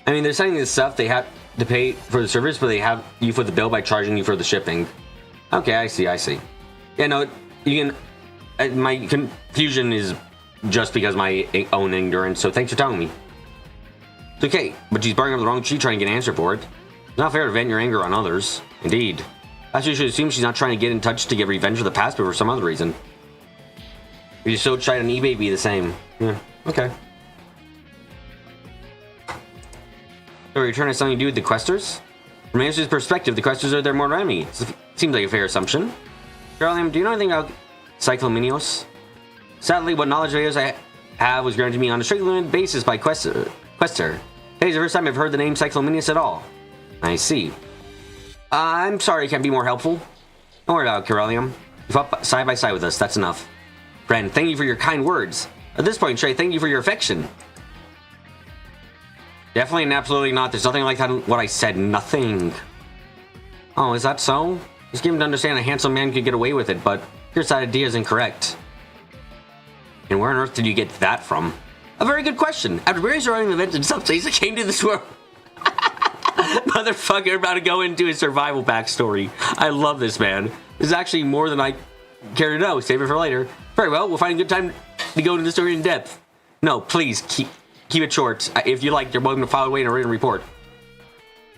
I mean, they're sending this stuff, they have to pay for the service, but they have you foot the bill by charging you for the shipping. Okay, I see. Yeah, no, you can... my confusion is just because of my own ignorance, so thanks for telling me. It's okay, but she's barking up the wrong tree trying to get an answer for it. It's not fair to vent your anger on others. Indeed. Actually, you should assume she's not trying to get in touch to get revenge for the past, but for some other reason. If you still tried on eBay, it'd be the same. Yeah, okay. So return has something to do with the questers? From Answer's perspective, the questers are their mortal enemy. Seems like a fair assumption. Beryllium, do you know anything about Cyclominios? Sadly, what knowledge of Eos I have was granted me on a strictly limited basis by Quester. Today's the first time I've heard the name Cyclominios at all. I see. I'm sorry I can't be more helpful. Don't worry about it, Beryllium. You fought side by side with us, that's enough. Friend, thank you for your kind words. At this point, Shay, thank you for your affection. Definitely and absolutely not. There's nothing like that in what I said. Nothing. Oh, is that so? Just given to understand a handsome man could get away with it, but your side idea is incorrect. And where on earth did you get that from? A very good question. After various surviving events and subsidies that came to this world. Motherfucker about to go into his survival backstory. I love this, man. This is actually more than I care to know. Save it for later. Very well, we'll find a good time to go into the story in depth. No, please, keep it short. If you like, you're welcome to file away in a written report.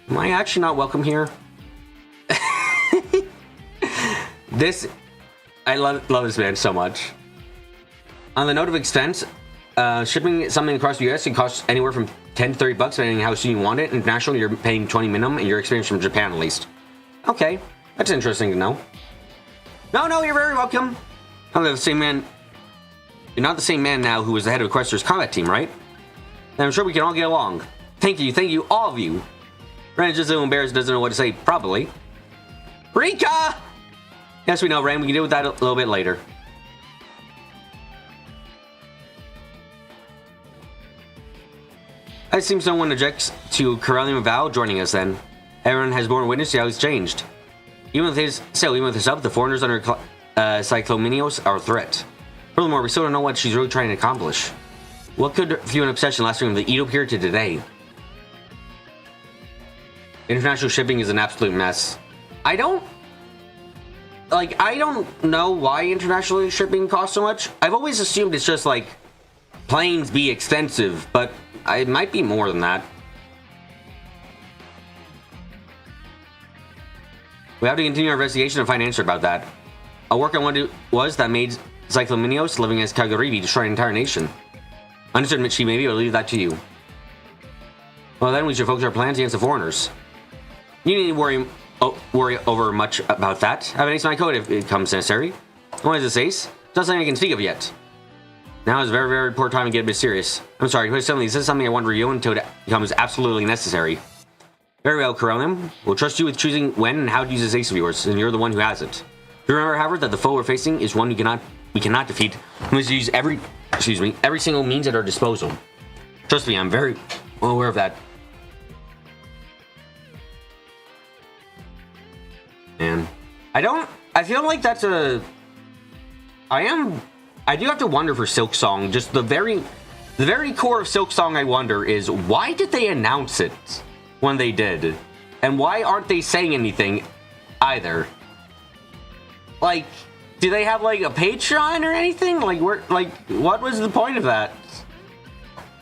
Am I actually not welcome here? I love this man so much. On the note of expense, shipping something across the US can cost anywhere from 10 to 30 bucks depending on how soon you want it. Internationally, you're paying 20 minimum, and your experience from Japan at least. Okay, that's interesting to know. No, you're very welcome. I'm the same man. You're not the same man now who was the head of Equestria's combat team, right? And I'm sure we can all get along. Thank you, all of you. Ren is just a little embarrassed, doesn't know what to say, probably. Rika! Yes, we know, Ren. We can deal with that a little bit later. I assume someone objects to Corellium and Val joining us then. Everyone has borne witness to how he's changed. Even with his help, the foreigners under Cyclominios are a threat. Furthermore, we still don't know what she's really trying to accomplish. What could fuel an obsession lasting from the Edo period to today? International shipping is an absolute mess. I don't know why international shipping costs so much. I've always assumed it's just like planes be expensive, but it might be more than that. We have to continue our investigation and find an answer about that. A work I wanted was that made Cyclominios living as Kaguribi destroy an entire nation. Understood, Michi, maybe I'll leave that to you. Well then, we should focus our plans against the foreigners. You need to worry over much about that. Have an ace in my code if it becomes necessary. What is this ace? It's not something I can speak of yet. Now is a very, very poor time to get a bit serious. I'm sorry, but suddenly this is something I want to reveal until it becomes absolutely necessary. Very well, Corellium. We'll trust you with choosing when and how to use this ace of yours, and you're the one who has it. Do remember, however, that the foe we're facing is one we cannot defeat. We must use every single means at our disposal. Trust me, I'm very well aware of that. Man, I feel like that's a... I do have to wonder for Silksong. Just the very core of Silksong, I wonder, is why did they announce it when they did? And why aren't they saying anything either? Like, do they have like a Patreon or anything? Like, what was the point of that?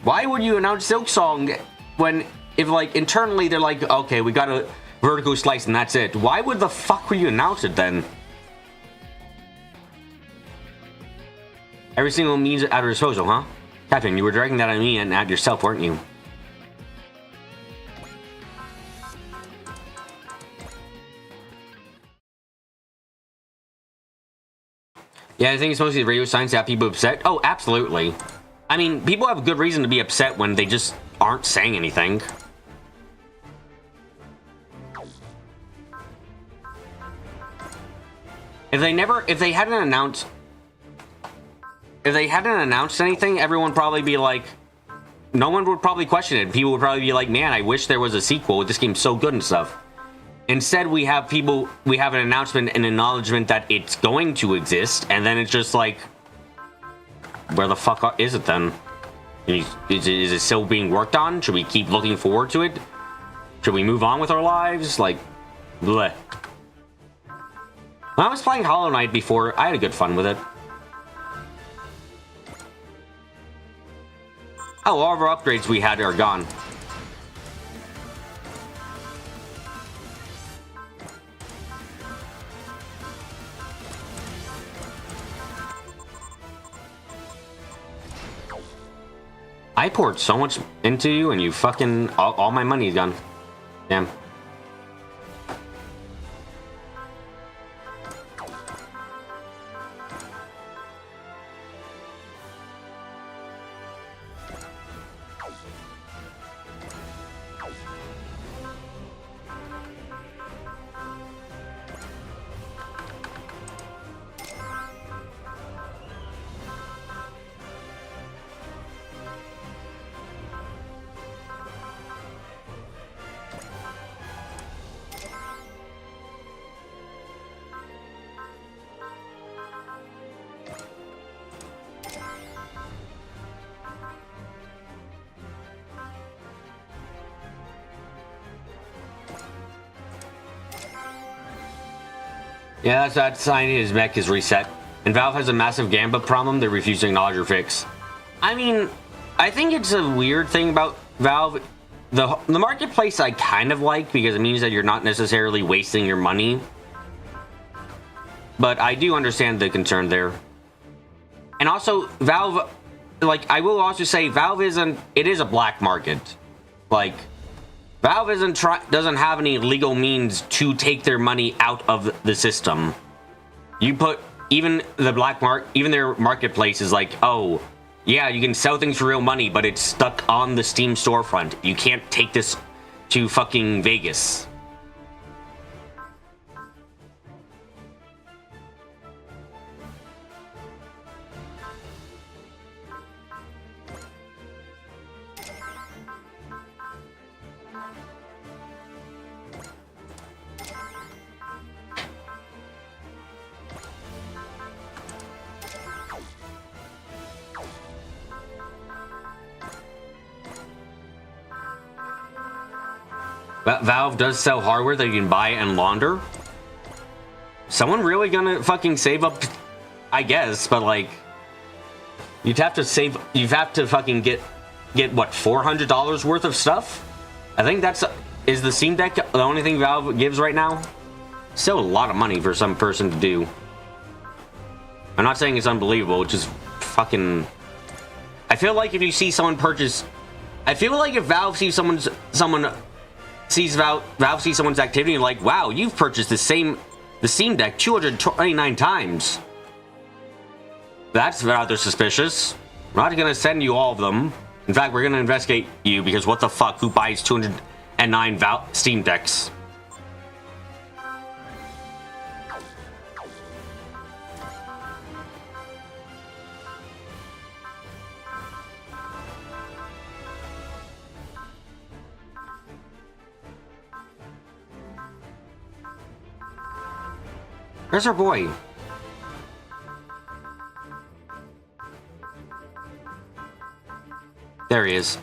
Why would you announce Silksong when, if like internally they're like, okay, we got a vertical slice and that's it? Why would the fuck would you announce it then? Every single means at our disposal, huh? Captain, you were directing that at me and at yourself, weren't you? Yeah, I think it's mostly radio science that people upset. Oh, absolutely. I mean, people have a good reason to be upset when they just aren't saying anything. If they hadn't announced anything, everyone would probably be like, no one would probably question it. People would probably be like, man, I wish there was a sequel. This game's so good and stuff. Instead, we have an announcement and acknowledgement that it's going to exist, and then it's just like, where the fuck is it then? Is it still being worked on? Should we keep looking forward to it? Should we move on with our lives? Like, bleh. When I was playing Hollow Knight before, I had a good fun with it. Oh, all of our upgrades we had are gone. I poured so much into you and you fucking... All my money's gone. Damn. Yeah, that's that sign his mech is reset. And Valve has a massive Gambit problem they refuse to acknowledge or fix. I mean, I think it's a weird thing about Valve. The marketplace I kind of like because it means that you're not necessarily wasting your money. But I do understand the concern there. And also, Valve, like, I will also say Valve it is a black market. Like, Valve doesn't have any legal means to take their money out of the system. You put even the even their marketplace is like, oh, yeah, you can sell things for real money, but it's stuck on the Steam storefront. You can't take this to fucking Vegas. Valve does sell hardware that you can buy and launder. Someone really gonna fucking save up? I guess, but like, you'd have to save. You'd have to fucking get what, $400 worth of stuff. I think is the Steam Deck the only thing Valve gives right now. Still a lot of money for some person to do. I'm not saying it's unbelievable. It's just fucking. I feel like if you see someone purchase, I feel like if Valve sees Valve sees someone's activity and like, wow, you've purchased the Steam Deck 229 times. That's rather suspicious. We're not gonna send you all of them. In fact, we're gonna investigate you because what the fuck? Who buys 209 Steam Decks? Where's our boy? There he is.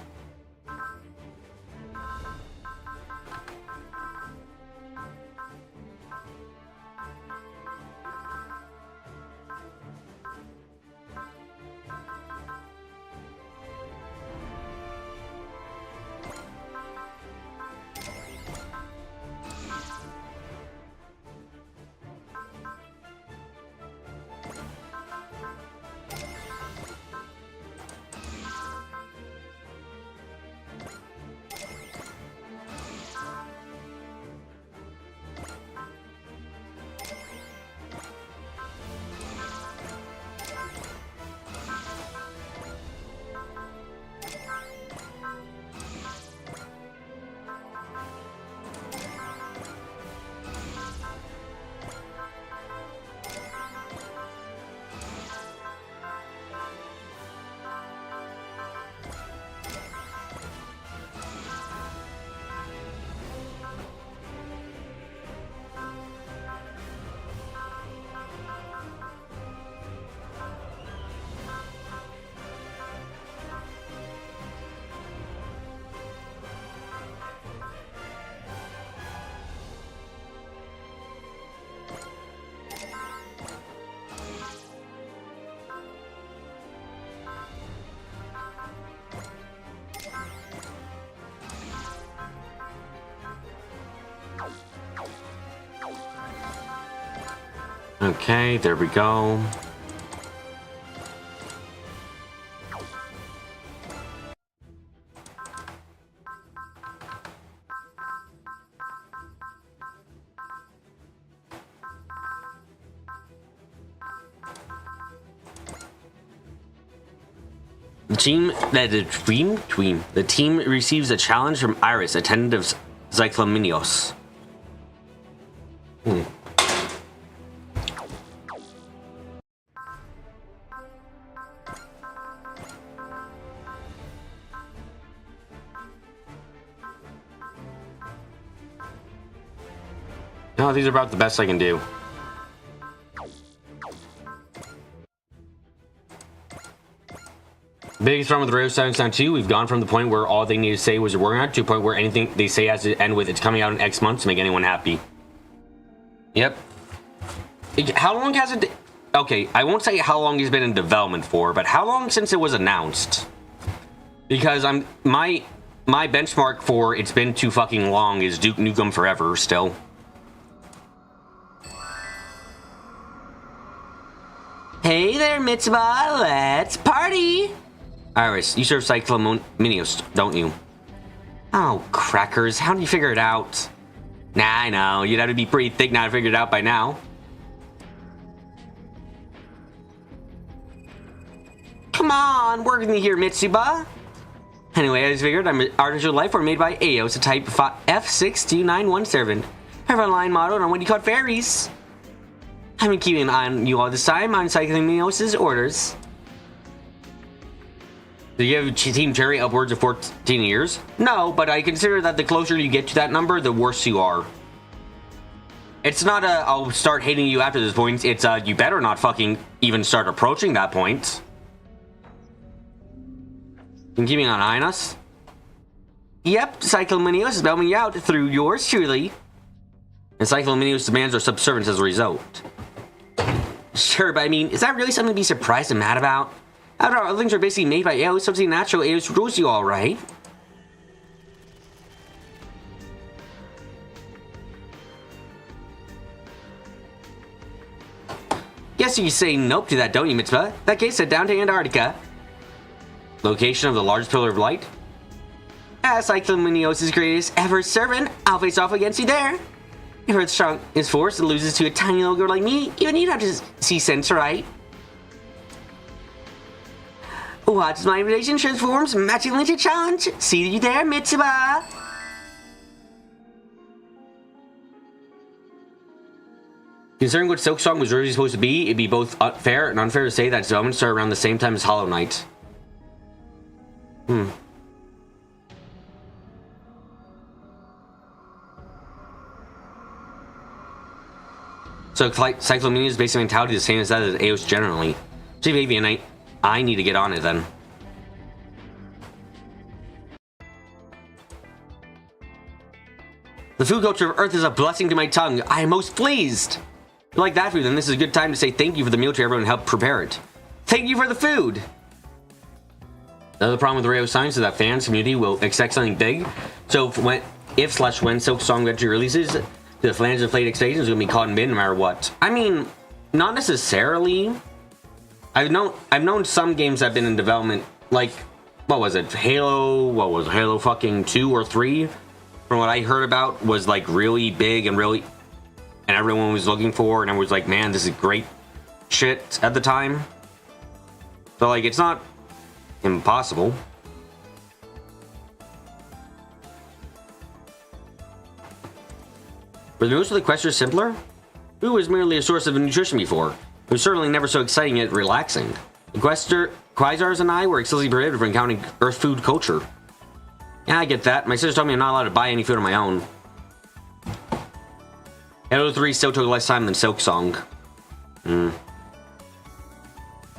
Okay, there we go. The team receives a challenge from Iris, attendant of Zyklominios. No, these are about the best I can do. Biggest problem with the Railroad Sound 2, we've gone from the point where all they need to say was we're working on it to a point where anything they say has to end with it's coming out in X months to make anyone happy. Yep. How long has it... Okay, I won't say how long it's been in development for, but how long since it was announced? Because my benchmark for it's been too fucking long is Duke Nukem Forever still. Hey there, Mitsuba, let's party! Iris, you serve Zyklominios, don't you? Oh, crackers, how did you figure it out? Nah, I know, you'd have to be pretty thick now to figure it out by now. Come on, work with me here, Mitsuba. Anyway, as figured, I'm an artificial life form made by Eos, a type F62917. Have a line modeled on what you call fairies. I've been keeping an eye on you all this time on Cycling Eos's orders. Do you have Team Cherry upwards of 14 years? No, but I consider that the closer you get to that number, the worse you are. It's not a, I'll start hating you after this point. It's a, you better not fucking even start approaching that point. Been keeping an eye on us? Yep, Cyclominios is bailing me out through yours truly. And Cyclominios demands our subservience as a result. Sure, but I mean, is that really something to be surprised and mad about? After all, things are basically made by Eos, something natural Eos rules you all, right? Guess you say nope to that, don't you, Mitzvah? That case said down to Antarctica. Location of the largest pillar of light? As Cyclominios' greatest ever servant, I'll face off against you there. If Earth's strong is force, it loses to a tiny little girl like me. Even you don't have to see sense, right? Watch my invitation transforms matching lynching challenge. See you there, Mitsuba. Considering what Silksong was originally supposed to be, it'd be both fair and unfair to say that its development started around the same time as Hollow Knight. So Cyclomania's basic mentality is the same as that of Eos generally. Gee, baby, and I need to get on it then. The food culture of Earth is a blessing to my tongue. I am most pleased. If you like that food, then this is a good time to say thank you for the meal to everyone who helped prepare it. Thank you for the food! The other problem with Radio Science is that fans community will expect something big. So when Silksong eventually releases, the flange of Flayed Expansion is going to be caught in mid no matter what. I mean, not necessarily. I've known some games that have been in development, like, what was it? Halo fucking 2 or 3? From what I heard about, was like really big and really, and everyone was looking for, and I was like, man, this is great shit at the time. So like, it's not impossible. Were most of the questions simpler? Food was merely a source of nutrition before. It was certainly never so exciting yet relaxing. The Quasars and I were exclusively prohibited from encountering Earth food culture. Yeah, I get that. My sister told me I'm not allowed to buy any food on my own. Halo 3 still took less time than Silksong.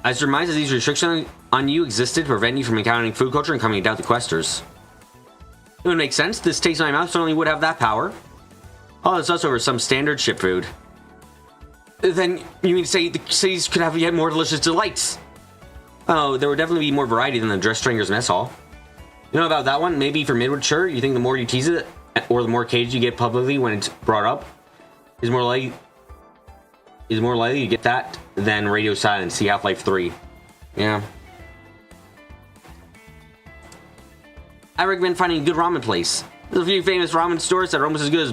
I surmise that these restrictions on you existed to prevent you from encountering food culture and coming to doubt the Questers. It would make sense. This taste in my mouth certainly would have that power. All this us over some standard ship food. Then you mean to say the cities could have yet more delicious delights? Oh, there would definitely be more variety than the Dress Stringer's mess hall. You know about that one? Maybe for Midward, sure. You think the more you tease it, or the more caged you get publicly when it's brought up, is more likely to get that than Radio Silence, see Half-Life 3. Yeah. I recommend finding a good ramen place. There's a few famous ramen stores that are almost as good as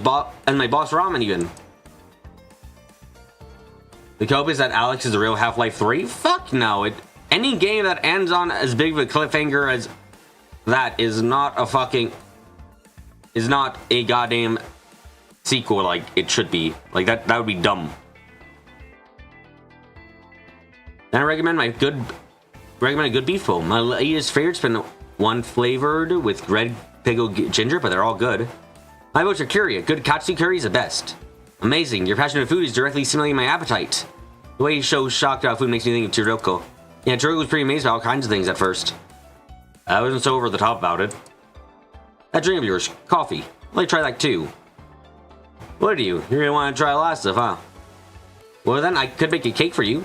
my boss ramen even. The hope is that Alex is the real Half-Life 3? Fuck no. Any game that ends on as big of a cliffhanger as that is not a goddamn sequel like it should be. Like that would be dumb. Then I recommend a good beef bowl. My latest favorite's been one flavored with red pickled ginger, but they're all good. My votes are Curia. Good katsu curry is the best. Amazing. Your passion for food is directly stimulating my appetite. The way you show shocked about food makes me think of Chiroko. Yeah, Chiroko was pretty amazed by all kinds of things at first. I wasn't so over the top about it. That drink of yours, coffee. I'd like to try that too. What do you? You really want to try a lot of stuff, huh? Well then, I could make a cake for you.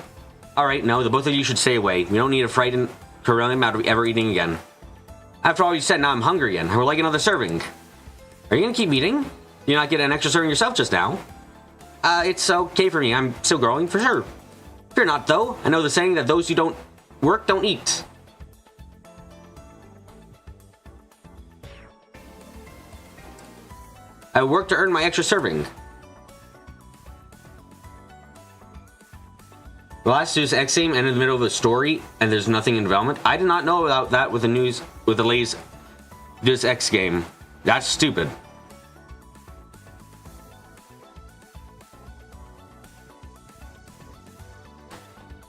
Alright, no, the both of you should stay away. We don't need to frighten Corellium out of ever eating again. After all you said, now I'm hungry again. I would like another serving. Are you gonna keep eating? Did you not get an extra serving yourself just now? It's okay for me. I'm still growing, for sure. Fear not, though. I know the saying that those who don't work don't eat. I work to earn my extra serving. The last Deus Ex game ended in the middle of a story, and there's nothing in development. I did not know about that with the news with the latest Deus Ex game. That's stupid.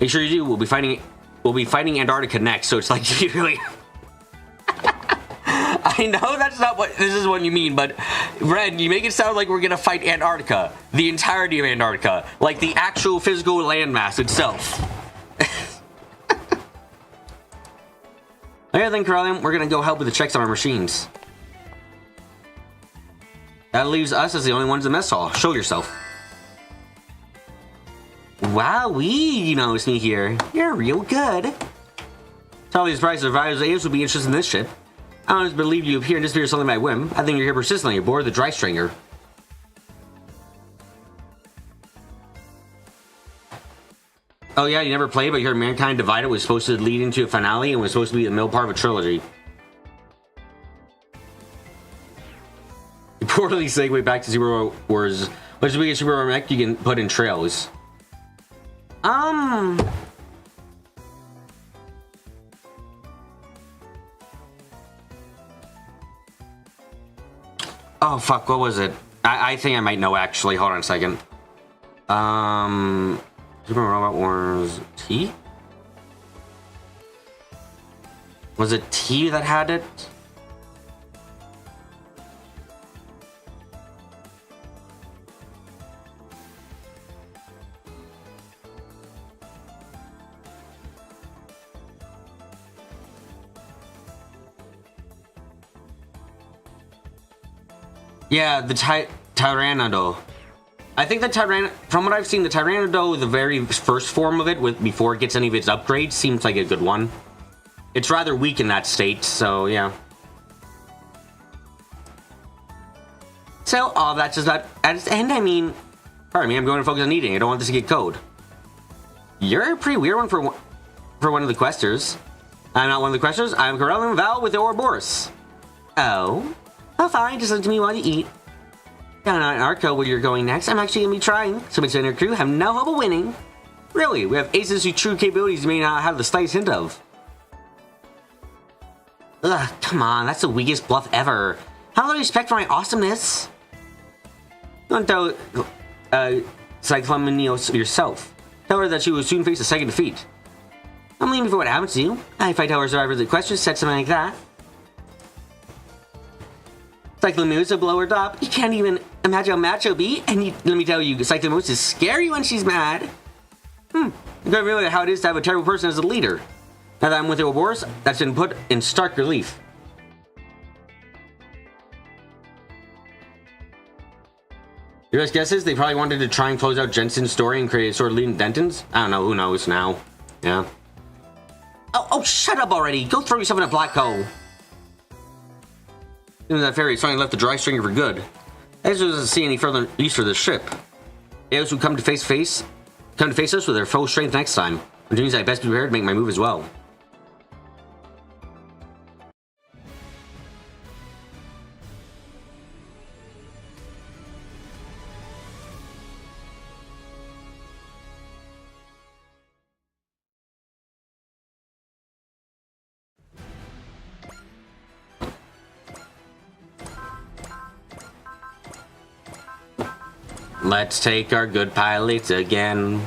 Make sure you do. We'll be fighting Antarctica next, so it's like you really. I know that's not what this is what you mean, but Ren, you make it sound like we're gonna fight Antarctica, the entirety of Antarctica, like the actual physical landmass itself. Okay, then, Corellium, we're gonna go help with the checks on our machines. That leaves us as the only ones in the mess hall. Show yourself. Wowee, you noticed me here. You're real good. Totally surprised survivors Aves would be interested in this ship. I don't believe you appear and disappear something by whim. I think you're here persistently aboard the Dry Stringer. Oh yeah, you never played, but you heard Mankind Divided was supposed to lead into a finale and was supposed to be the middle part of a trilogy. You poorly segue back to Super Wars. What's the biggest Super War mech you can put in trails? Oh fuck, what was it? I think I might know actually. Hold on a second. Super Robot Wars T? Was it T that had it? Yeah, the Tyrannado. I think the from what I've seen, the Tyrannado, the very first form of it, before it gets any of its upgrades, seems like a good one. It's rather weak in that state, so yeah. So, all that's just about at its end, I mean... Pardon me, I'm going to focus on eating. I don't want this to get code. You're a pretty weird one for one of the questers. I'm not one of the questers. I'm Corellium Val with the Ouroboros. Oh? Oh, fine. Just listen to me while you eat. Down on Arco, where you're going next, I'm actually going to be trying. Some of your crew have no hope of winning. Really, we have aces whose true capabilities you may not have the slightest hint of. Ugh, come on. That's the weakest bluff ever. How little respect for my awesomeness. Don't tell Cyclomeneos yourself. Tell her that she will soon face a second defeat. I'm leaving for what happens to you. If I tell her survivor the question, said something like that. Cyclomeneos will blow her top. You can't even imagine how mad she'll be. And let me tell you, Cyclomeneos is scary when she's mad. You can't realize how it is to have a terrible person as a leader. Now that I'm with the Ouroboros, that's been put in stark relief. Your best guess is they probably wanted to try and close out Jensen's story and create a sort of leading Denton's? I don't know, who knows now. Yeah. Oh, shut up already! Go throw yourself in a black hole! Even that ferry has finally left the Dry Stringer for good. Ezra doesn't see any further use for this ship. Those who come to face us with their full strength next time. Which means I best be prepared to make my move as well. Let's take our good pilots again.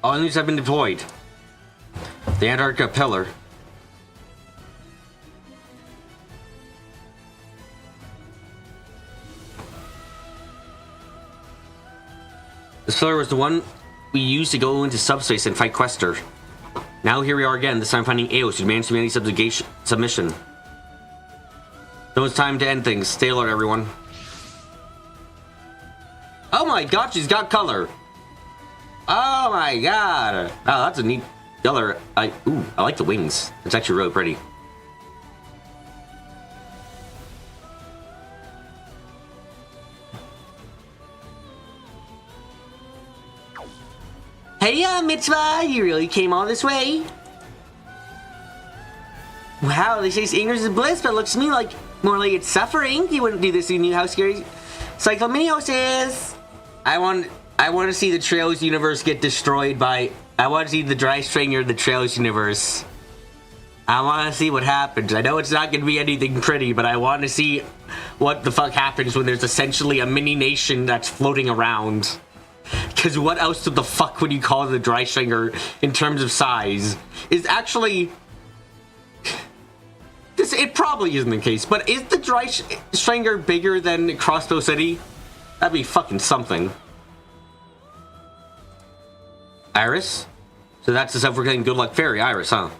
All units have been deployed. The Antarctica Pillar. This pillar was the one we used to go into subspace and fight Quester. Now here we are again, this time finding Eos, who managed humanity submission. So it's time to end things. Stay alert, everyone. Oh my god, she's got color. Oh my god. Oh, that's a neat color. I like the wings. It's actually really pretty. Hey, Mitzvah, you really came all this way? Wow, they say ignorance is bliss, but it looks to me like more like it's suffering. You wouldn't do this if you knew how scary Cyclominios is. I want to see the Trails universe get destroyed by... I want to see the Dry Stringer of the Trails universe. I want to see what happens. I know it's not going to be anything pretty, but I want to see what the fuck happens when there's essentially a mini nation that's floating around. Because what else the fuck would you call the Dry Stringer in terms of size? Is actually... It probably isn't the case, but is the Dry Stringer bigger than Crossbow City? That'd be fucking something. Iris? So that's the self-proclaimed good luck fairy, Iris, huh?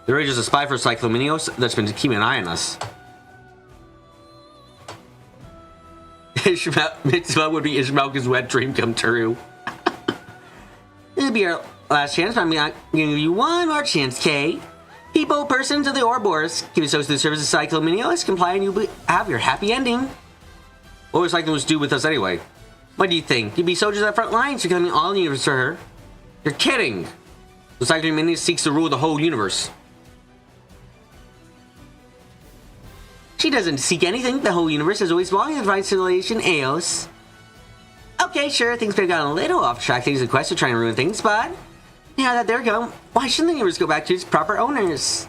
They're really just a spy for Cyclominios that's been keeping an eye on us. Mitzvah would be Ishmael's wet dream come true. It'll be our last chance, but I'm gonna give you one more chance, Kay. People, persons of the Ouroboros, give yourselves to the service of Cyclominios, comply and you'll have your happy ending. What was Cyclominios do with us anyway? What do you think? You'd be soldiers at the front lines, becoming all the universe for her. You're kidding! The Cyclominios seeks to rule the whole universe. She doesn't seek anything. The whole universe has always belonged to the divine civilization Eos. Okay, sure, things may have gotten a little off track. Things and quests are trying to ruin things, but now that they're gone, why shouldn't the universe go back to its proper owners?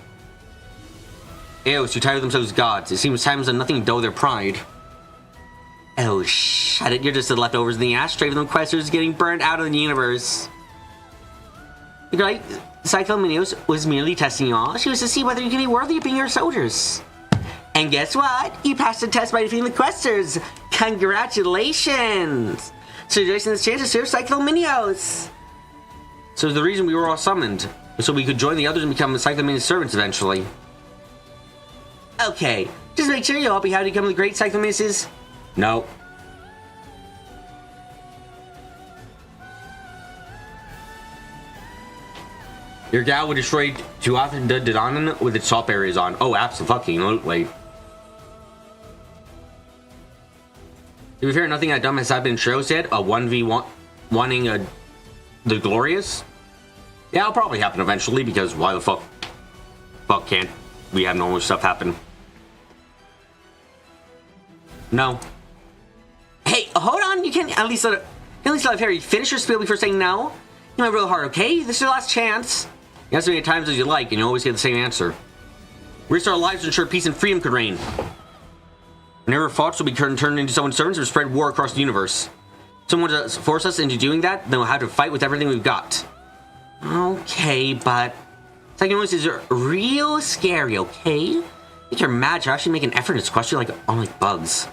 Eos, who title themselves gods. It seems time has done nothing to dull their pride. Oh, shut it. You're just the leftovers in the ashtray from the questers getting burned out of the universe. You're right. Cyclominios was merely testing you all. She was to see whether you can be worthy of being her soldiers. And guess what? You passed the test by defeating the questers. Congratulations! So you're this chance to serve Cyclominios. So the reason we were all summoned was so we could join the others and become the Cyclominios servants eventually. Okay, just make sure you all be how to become the great Cyclominios. No. Your gal would destroy Tuatha De Danann with its top areas on. Oh, absolutely. To be fair, nothing that dumb has happened in shows yet. A 1v1 wanting the Glorious. Yeah, it'll probably happen eventually because why the fuck can't we have normal stuff happen? No. Hey, hold on. You can't at least let Harry finish your spiel before saying no. You might real hard, okay? This is your last chance. You ask as many times as you like, and you always get the same answer. We risked our lives to ensure peace and freedom could reign. Whenever thoughts will be turned into someone's servants and spread war across the universe. Someone to force us into doing that, then we'll have to fight with everything we've got. Okay, but Cyclominios is real scary, okay? Make your magic actually make an effort to squash you like bugs.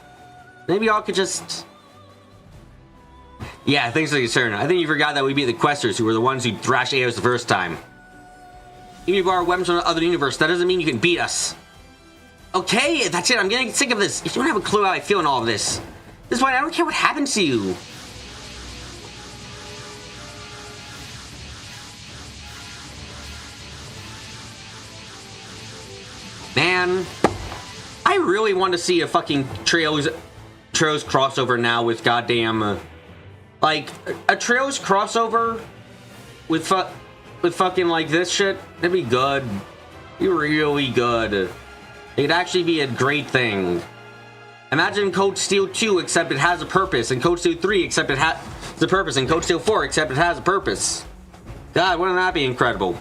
Maybe y'all could just... Yeah, thanks for the concern. I think you forgot that we beat the Questers, who were the ones who thrashed Eos the first time. Even if you borrow weapons from the other universe, that doesn't mean you can beat us. Okay, that's it. I'm getting sick of this. You don't have a clue how I feel in all of this. At this point, I don't care what happens to you. Man, I really want to see a fucking Trails crossover now with goddamn, like a Trails crossover with fucking like this shit. That'd be good. Be really good. It'd actually be a great thing. Imagine Code Steel 2 except it has a purpose, and Code Steel 3 except it has a purpose, and Code Steel 4 except it has a purpose. God, wouldn't that be incredible?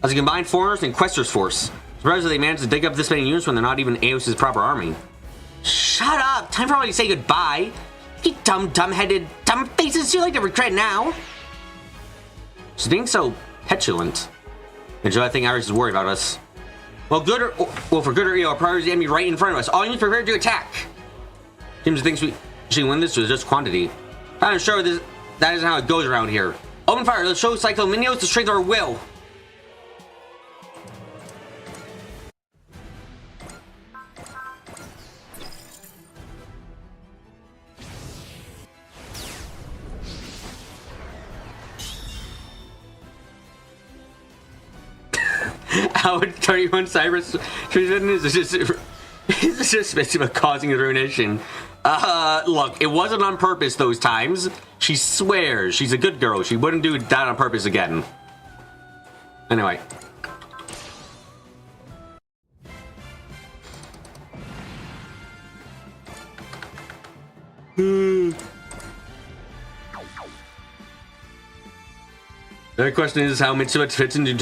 As a combined Foreigners and Questers force. Surprised that they managed to dig up this many units when they're not even Eos' proper army. Shut up! Time for everybody to say goodbye! You dumb-headed, dumb faces, you like to regret now! She's being so petulant. And so I think Iris is worried about us. Well, for good or ill, our priority is the enemy right in front of us. All units prepared to attack! James thinks we should win this with just quantity. I'm sure that isn't how it goes around here. Open fire. Let's show Psycho Minions the strength of our will. Howard 31 Cyrus is just dismissive of causing ruination. Look, it wasn't on purpose those times. She swears she's a good girl. She wouldn't do that on purpose again. Anyway. The question is how Mitsubishi fits into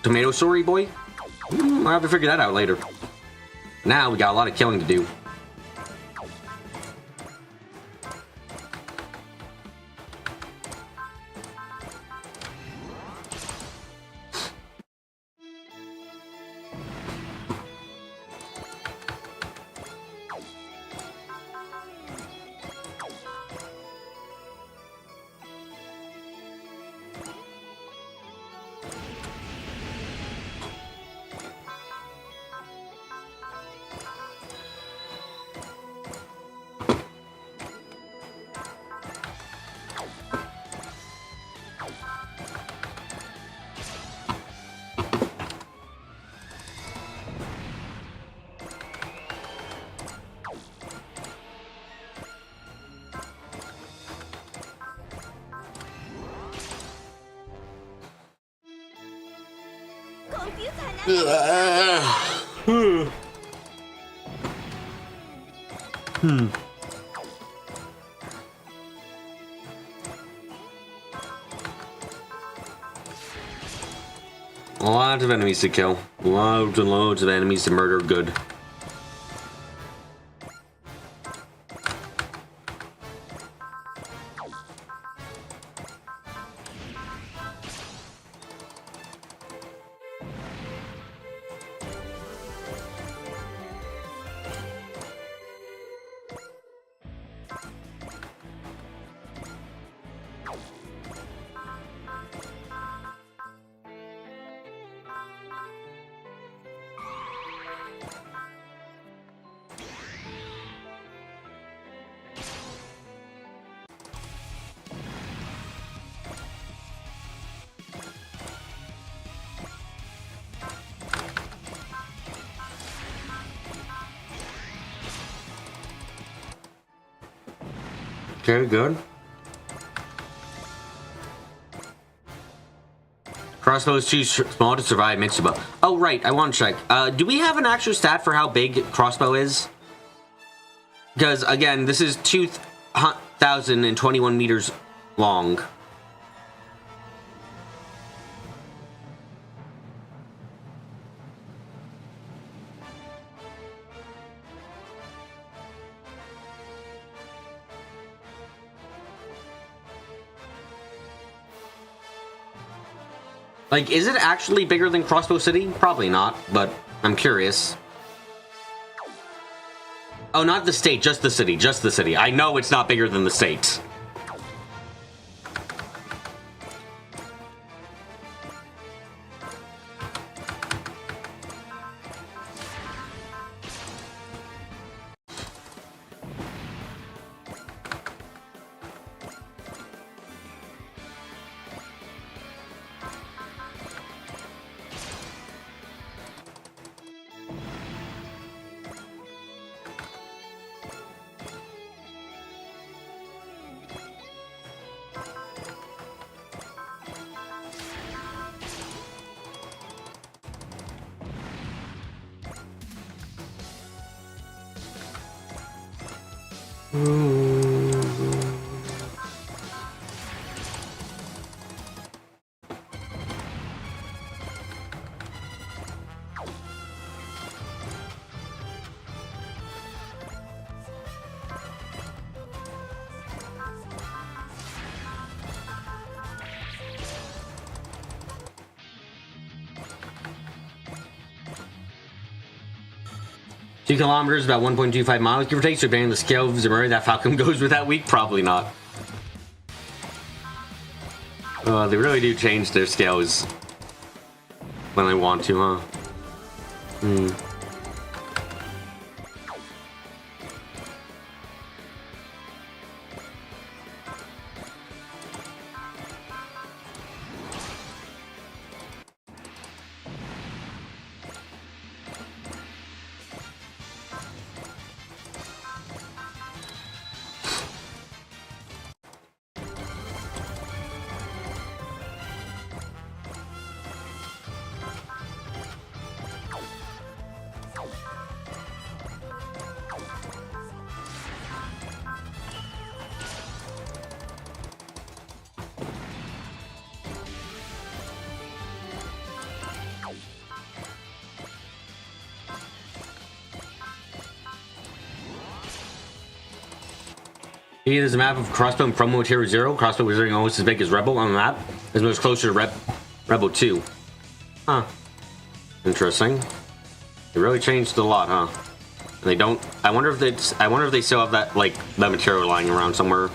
Tomato Story Boy? I'll have to figure that out later. Now we got a lot of killing to do. Lots of enemies to kill. Loads and loads of enemies to murder good. Okay, good. Crossbow is too small to survive Mitsuba. Oh, right, I want to check. Do we have an actual stat for how big crossbow is? Because, again, this is 2,021 meters long. Like, is it actually bigger than Crossbow City? Probably not, but I'm curious. Oh, not the state, just the city, just the city. I know it's not bigger than the state. 2 kilometers, about 1.25 miles, give or take. So depending on the scale of Zemuri, that Falcon goes with that week? Probably not. They really do change their scales when they want to, huh? Hmm. Here's a map of Crossbow and Promo Tier 0. Crossbow was almost as big as Rebel on the map. It's much closer to Rebel 2. Huh. Interesting. They really changed a lot, huh? And they don't. I wonder if they still have that that material lying around somewhere.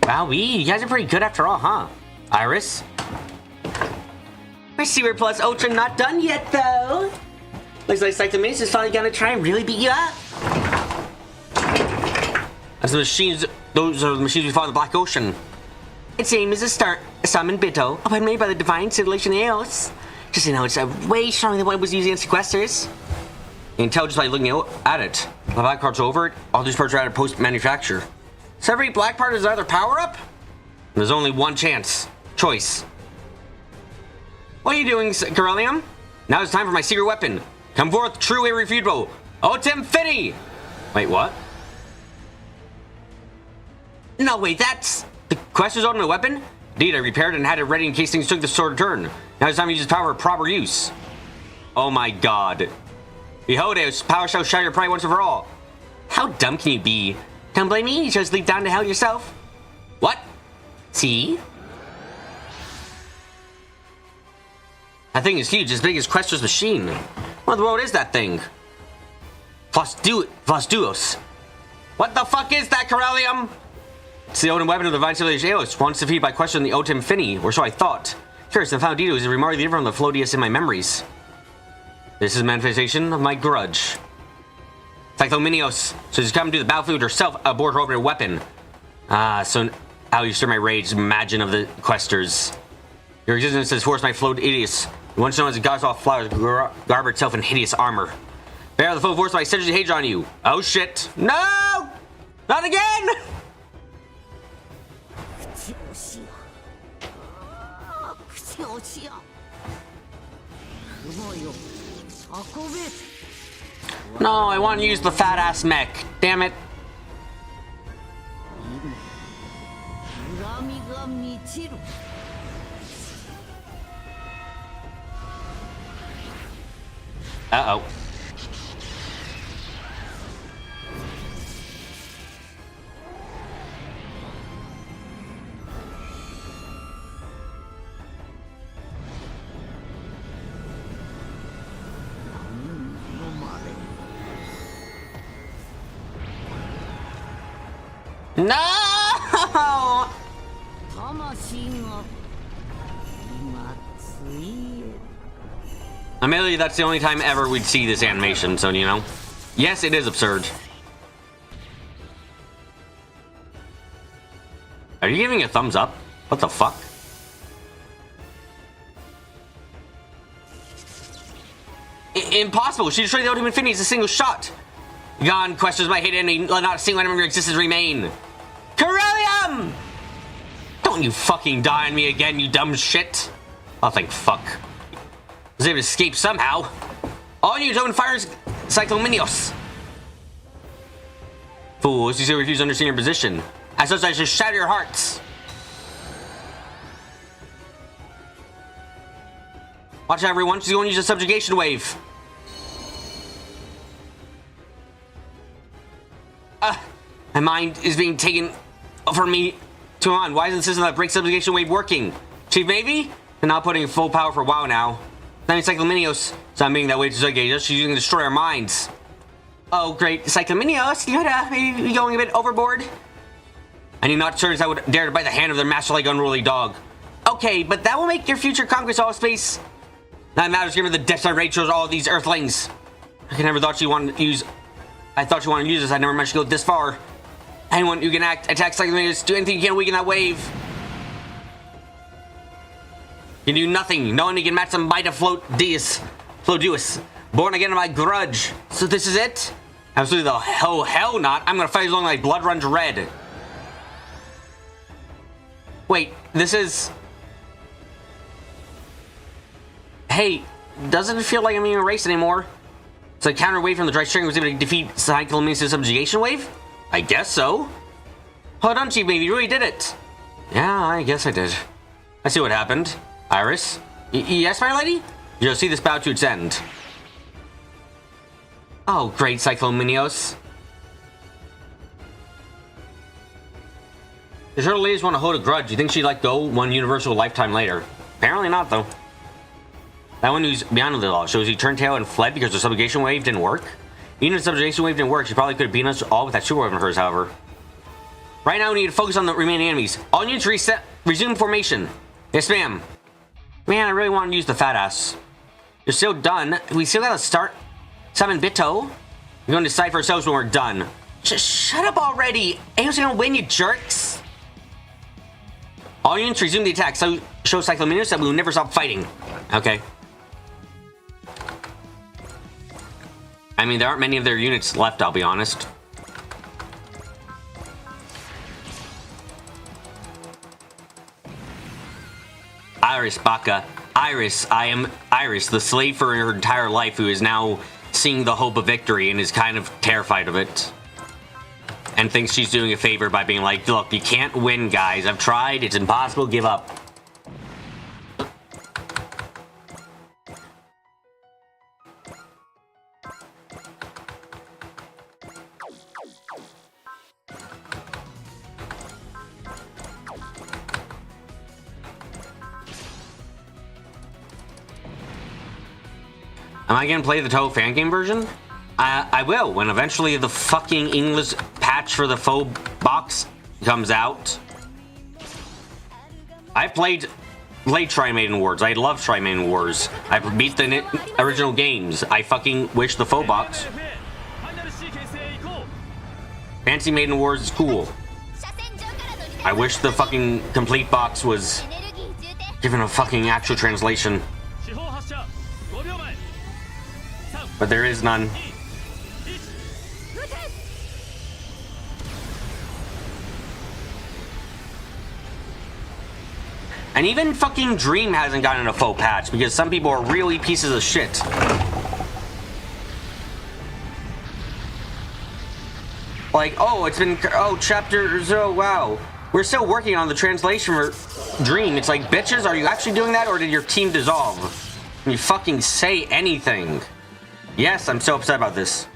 Wow, you guys are pretty good after all, huh? Iris? Receiver Plus Ultra not done yet, though. Looks like Cyclomace is finally gonna try and really beat you up. As the machines, those are the machines we fought in the Black Ocean. Its aim is to start a summon Bitto, a weapon made by the Divine Civilization Eos. Just so you know, it's way stronger than what it was using in Sequesters. You can tell just by looking at it. The black part's over it, all these parts are added post-manufacture. So every black part is either power-up? There's only one choice. What are you doing, Corellium? Now it's time for my secret weapon. Come forth, true irrefutable. Otem Fini! Wait, what? No, wait, that's... The Quester's ultimate weapon? Indeed, I repaired it and had it ready in case things took the sword turn. Now it's time to use its power for proper use. Oh my god. Behold, its power shall shatter pride once and for all. How dumb can you be? Don't blame me, you chose to leap down to hell yourself. What? See? That thing is huge, as big as Quester's machine. What in the world is that thing? Vosduos. What the fuck is that, Corellium? It's the ultimate weapon of the Divine Civilization Eos, once defeated by Quester in the Otem Fini, or so I thought. Curious, the Foundito is remarkably different from the Flodius in my memories. This is a manifestation of my grudge. Cyclominios, so she's come to the battlefield herself aboard her ultimate weapon. So how you stir my rage, imagine of the Questers. Your existence has forced my Flodius, once known as the goddess of flowers, garb itself in hideous armor. Bear the full force of my synergy hatred on you. Oh shit. No! Not again! No, I want to use the fat ass mech. Damn it. Uh-oh. No! Amelia, that's the only time ever we'd see this animation, so you know. Yes, it is absurd. Are you giving a thumbs up? What the fuck? Impossible! She destroyed the Ultimate Infinity as a single shot! Gone, questions my hate enemy, let not a single element of your existence remain! Corellium! Don't you fucking die on me again, you dumb shit. Oh, thank fuck. I was able to escape somehow. All you don't fire Cyclominios. Fools, you still refuse to understand your position. As such, I should shatter your hearts. Watch out, everyone. She's going to use a subjugation wave. My mind is being taken from me to on. Why isn't the system that breaks subjugation wave working? Chief, maybe? They're not putting full power for a while now. That means Cyclominios is not being that way to subjugate us. She's going to destroy our minds. Oh, great. Cyclominios, you maybe be going a bit overboard? I need not servants that would dare to bite the hand of their master like unruly dog. Okay, but that will make your future conquest all space. That matters given the death rate shows all of these earthlings. I never thought you wanted to use. I thought you wanted to use this. I never meant to go this far. Anyone who can attack Cyclominios, do anything you can to weaken that wave. You do nothing. No one can match the might of Floduus. Born again in my grudge. So this is it? Absolutely the hell not. I'm gonna fight as long as my blood runs red. Wait, this is... Hey, doesn't it feel like I'm being erased anymore? So counter wave from the dry string was able to defeat Cyclominios' subjugation wave? I guess so. Hold on, Chief, maybe you really did it. Yeah, I guess I did. I see what happened. Iris? Yes, my lady? You'll see this bout to its end. Oh, great, Cyclominios. The turtle ladies want to hold a grudge. You think she'd let go one universal lifetime later? Apparently not, though. That one who's beyond the law shows he turned tail and fled because the subjugation wave didn't work. Even if the subjugation wave didn't work, she probably could have beaten us all with that super weapon of hers, however. Right now, we need to focus on the remaining enemies. All units resume formation. Yes, ma'am. Man, I really want to use the fat ass. You're still done. We still gotta start. Summon Bitto. We're going to decide for ourselves when we're done. Shut up already. Ao's gonna win, you jerks. All units resume the attack. So show Cyclominios that we will never stop fighting. Okay. I mean, there aren't many of their units left, I'll be honest. Iris, Baka. Iris, I am Iris, the slave for her entire life who is now seeing the hope of victory and is kind of terrified of it. And thinks she's doing a favor by being like, look, you can't win, guys. I've tried. It's impossible. Give up. Am I gonna play the Toho fan game version? I will, when eventually the fucking English patch for the faux box comes out. I played Tri-Maiden Wars. I love Tri-Maiden Wars. I beat the original games. I fucking wish the faux box. Fancy Maiden Wars is cool. I wish the fucking complete box was given a fucking actual translation. But there is none. And even fucking Dream hasn't gotten a faux patch because some people are really pieces of shit. Like, oh, it's been, oh, chapter 0, wow. We're still working on the translation for Dream. It's like, bitches, are you actually doing that or did your team dissolve? Can you fucking say anything? Yes, I'm so upset about this.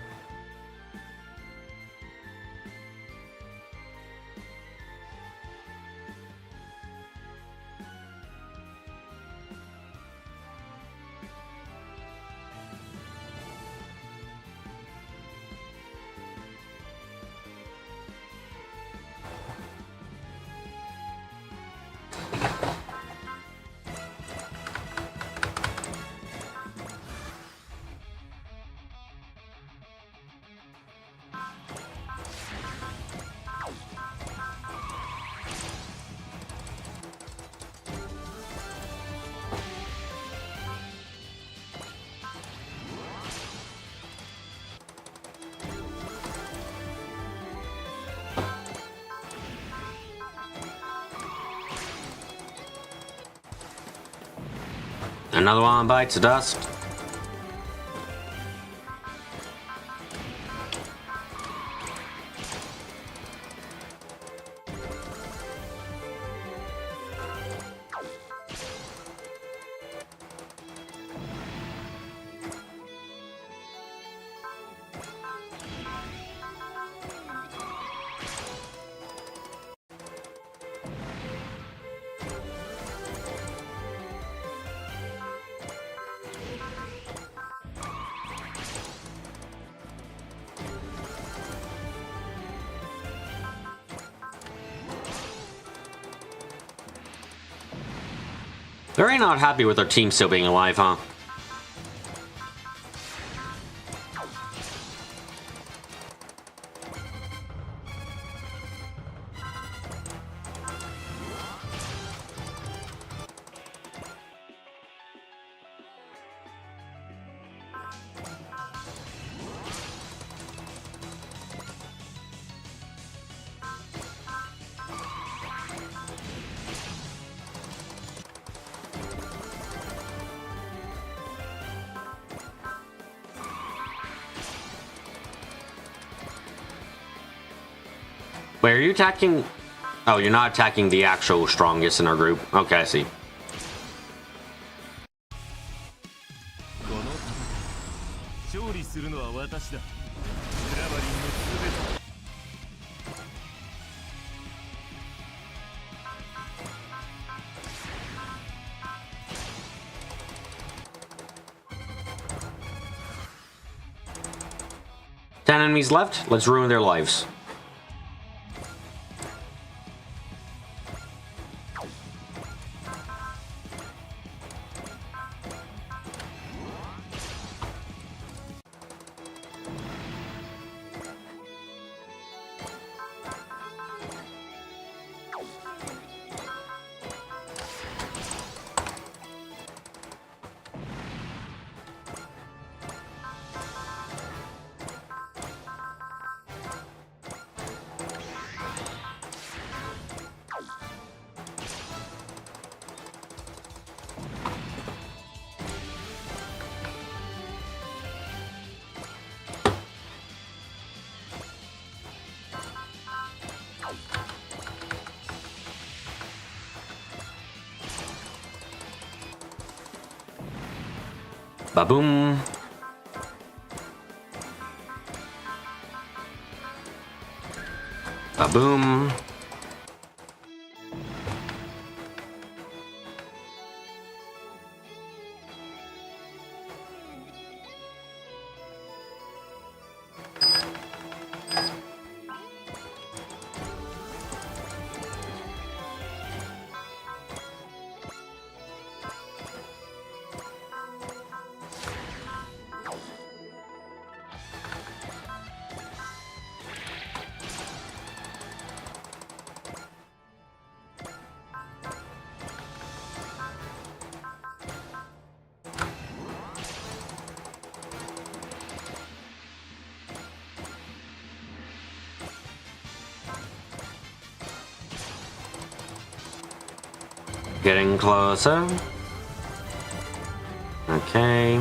Another one bites the dust. Very not happy with our team still being alive, huh? Wait, are you attacking? Oh, you're not attacking the actual strongest in our group. Okay, I see. この勝利するのは私だ。クラバリンのすべて。10 enemies left. Let's ruin their lives. Ba-boom. Ba-boom. Getting closer. Okay.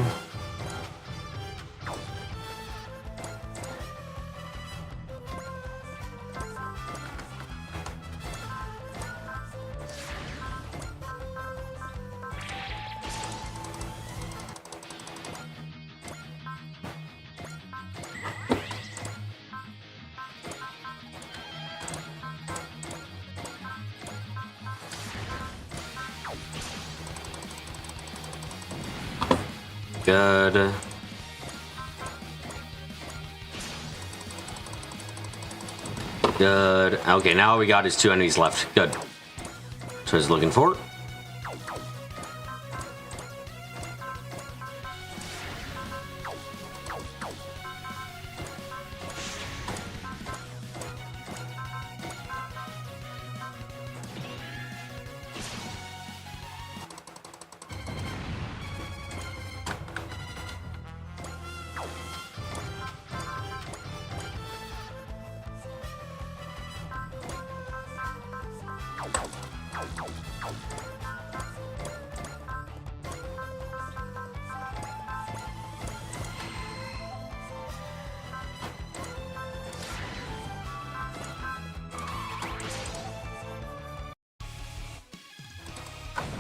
Good. Good. Okay, now all we got is 2 enemies left. Good. So I was looking for.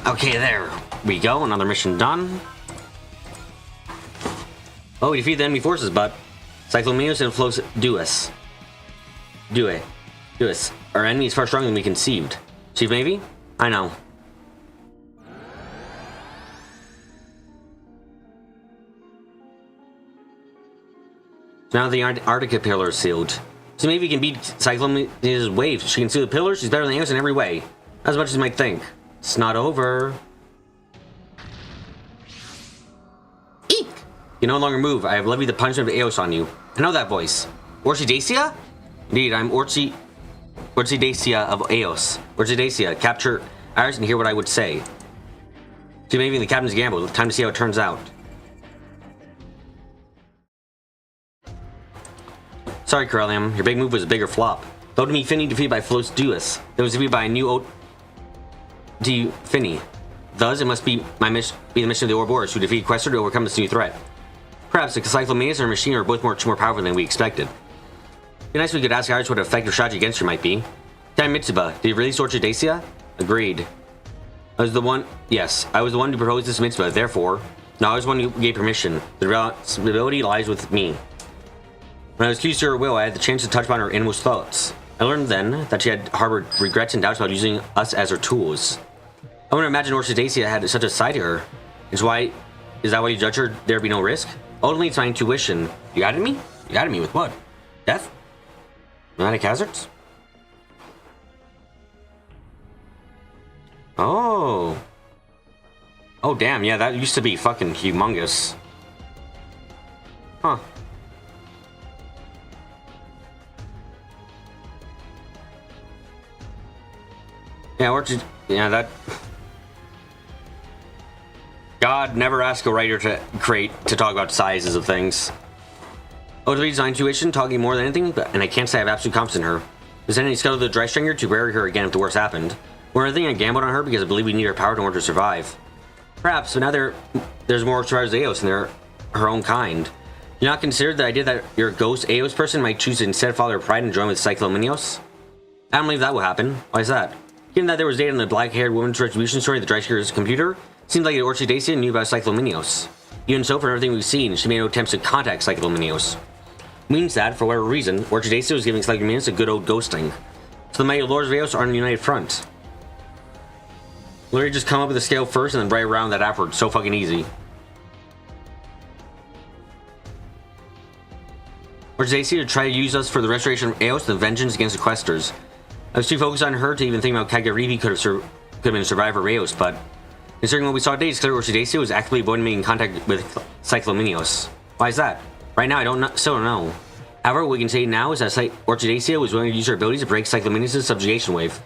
Okay, there we go. Another mission done. Oh, we defeat the enemy forces, but Cyclomenos and Phlos Duus. Duus. Our enemy is far stronger than we conceived. Chief Navy? I know. Now the Antarctica pillar is sealed. So maybe we can beat Cyclomenos' wave. She can seal the pillar. She's better than Eos in every way. As much as you might think. It's not over. Eek! You no longer move. I have levied the punishment of Eos on you. I know that voice. Orchidacia? Indeed, I'm Orchidacia of Eos. Orchidacia, capture Iris and hear what I would say. So maybe the captain's gamble. Time to see how it turns out. Sorry, Corellium. Your big move was a bigger flop. Though to me, Finney defeated by Phlos Duus. It was defeated by a new O.D. Finney. Thus, it must be the mission of the Ouroboros who defeated Questor to overcome this new threat. Perhaps the Cyclomenos and her machine are both more powerful than we expected. It'd be nice if we could ask Iris what effect her strategy against her might be. Time Mitsuba, did you release Orchidacia? Agreed. I was the one who proposed this Mitsuba, therefore, now I was the one who gave permission. The responsibility lies with me. When I was accused of her will, I had the chance to touch upon her inmost thoughts. I learned then that she had harbored regrets and doubts about using us as her tools. I wouldn't imagine Orchidacia had such a side to her. Is that why you judge her there be no risk? Ultimately, it's my intuition. You added me? You added me with what? Death? Pneumatic hazards? Oh. Oh, damn. Yeah, that used to be fucking humongous. Huh. Yeah, that... God never asked a writer to talk about sizes of things. Oh, to read my intuition, talking more than anything, and I can't say I have absolute confidence in her. Is there any scuttle the dry stringer to bury her again if the worst happened? Or anything I gambled on her because I believe we need her power in order to survive. Perhaps, but now there's more survivors of Eos and they're her own kind. You not consider the idea that your ghost Eos person might choose to instead follow her pride and join with Cyclomenos? I don't believe that will happen. Why is that? Given that there was data in the black-haired woman's retribution story of the Dry Stringer's computer, it seems like Orchidacia knew about Cyclomenos. Even so, for everything we've seen, she made no attempts to contact Cyclomenos. Means that, for whatever reason, Orchidacia was giving Cyclomenos a good old ghosting. So the mighty Lords of Eos are on a united front. Literally just come up with a scale first and then right around that afterwards. So fucking easy. Orchidacia to try to use us for the restoration of Eos and the vengeance against the Questors. I was too focused on her to even think about Kagarivi could have been a survivor of Eos, but considering what we saw today, it's clear Orchidacia was actively avoiding making contact with Cyclomenos. Why is that? Right now, still don't know. However, what we can say now is that Orchidacia was willing to use her abilities to break Cyclomenos' subjugation wave.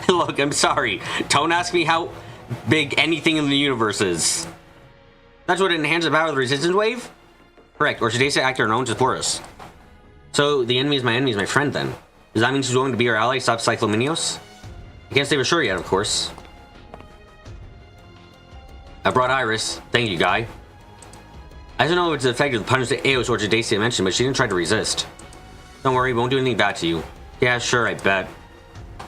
Look, I'm sorry. Don't ask me how big anything in the universe is. That's what enhances the power of the resistance wave? Correct. Orchidacia acted on her own to support us. So, the enemy is my friend then. Does that mean she's willing to be our ally to stop Cyclomenos? I can't say for sure yet, of course. I brought Iris. Thank you, Guy. I don't know if it's the effect of the punishment that Eos Orchidacia mentioned, but she didn't try to resist. Don't worry, won't do anything bad to you. Yeah, sure, I bet.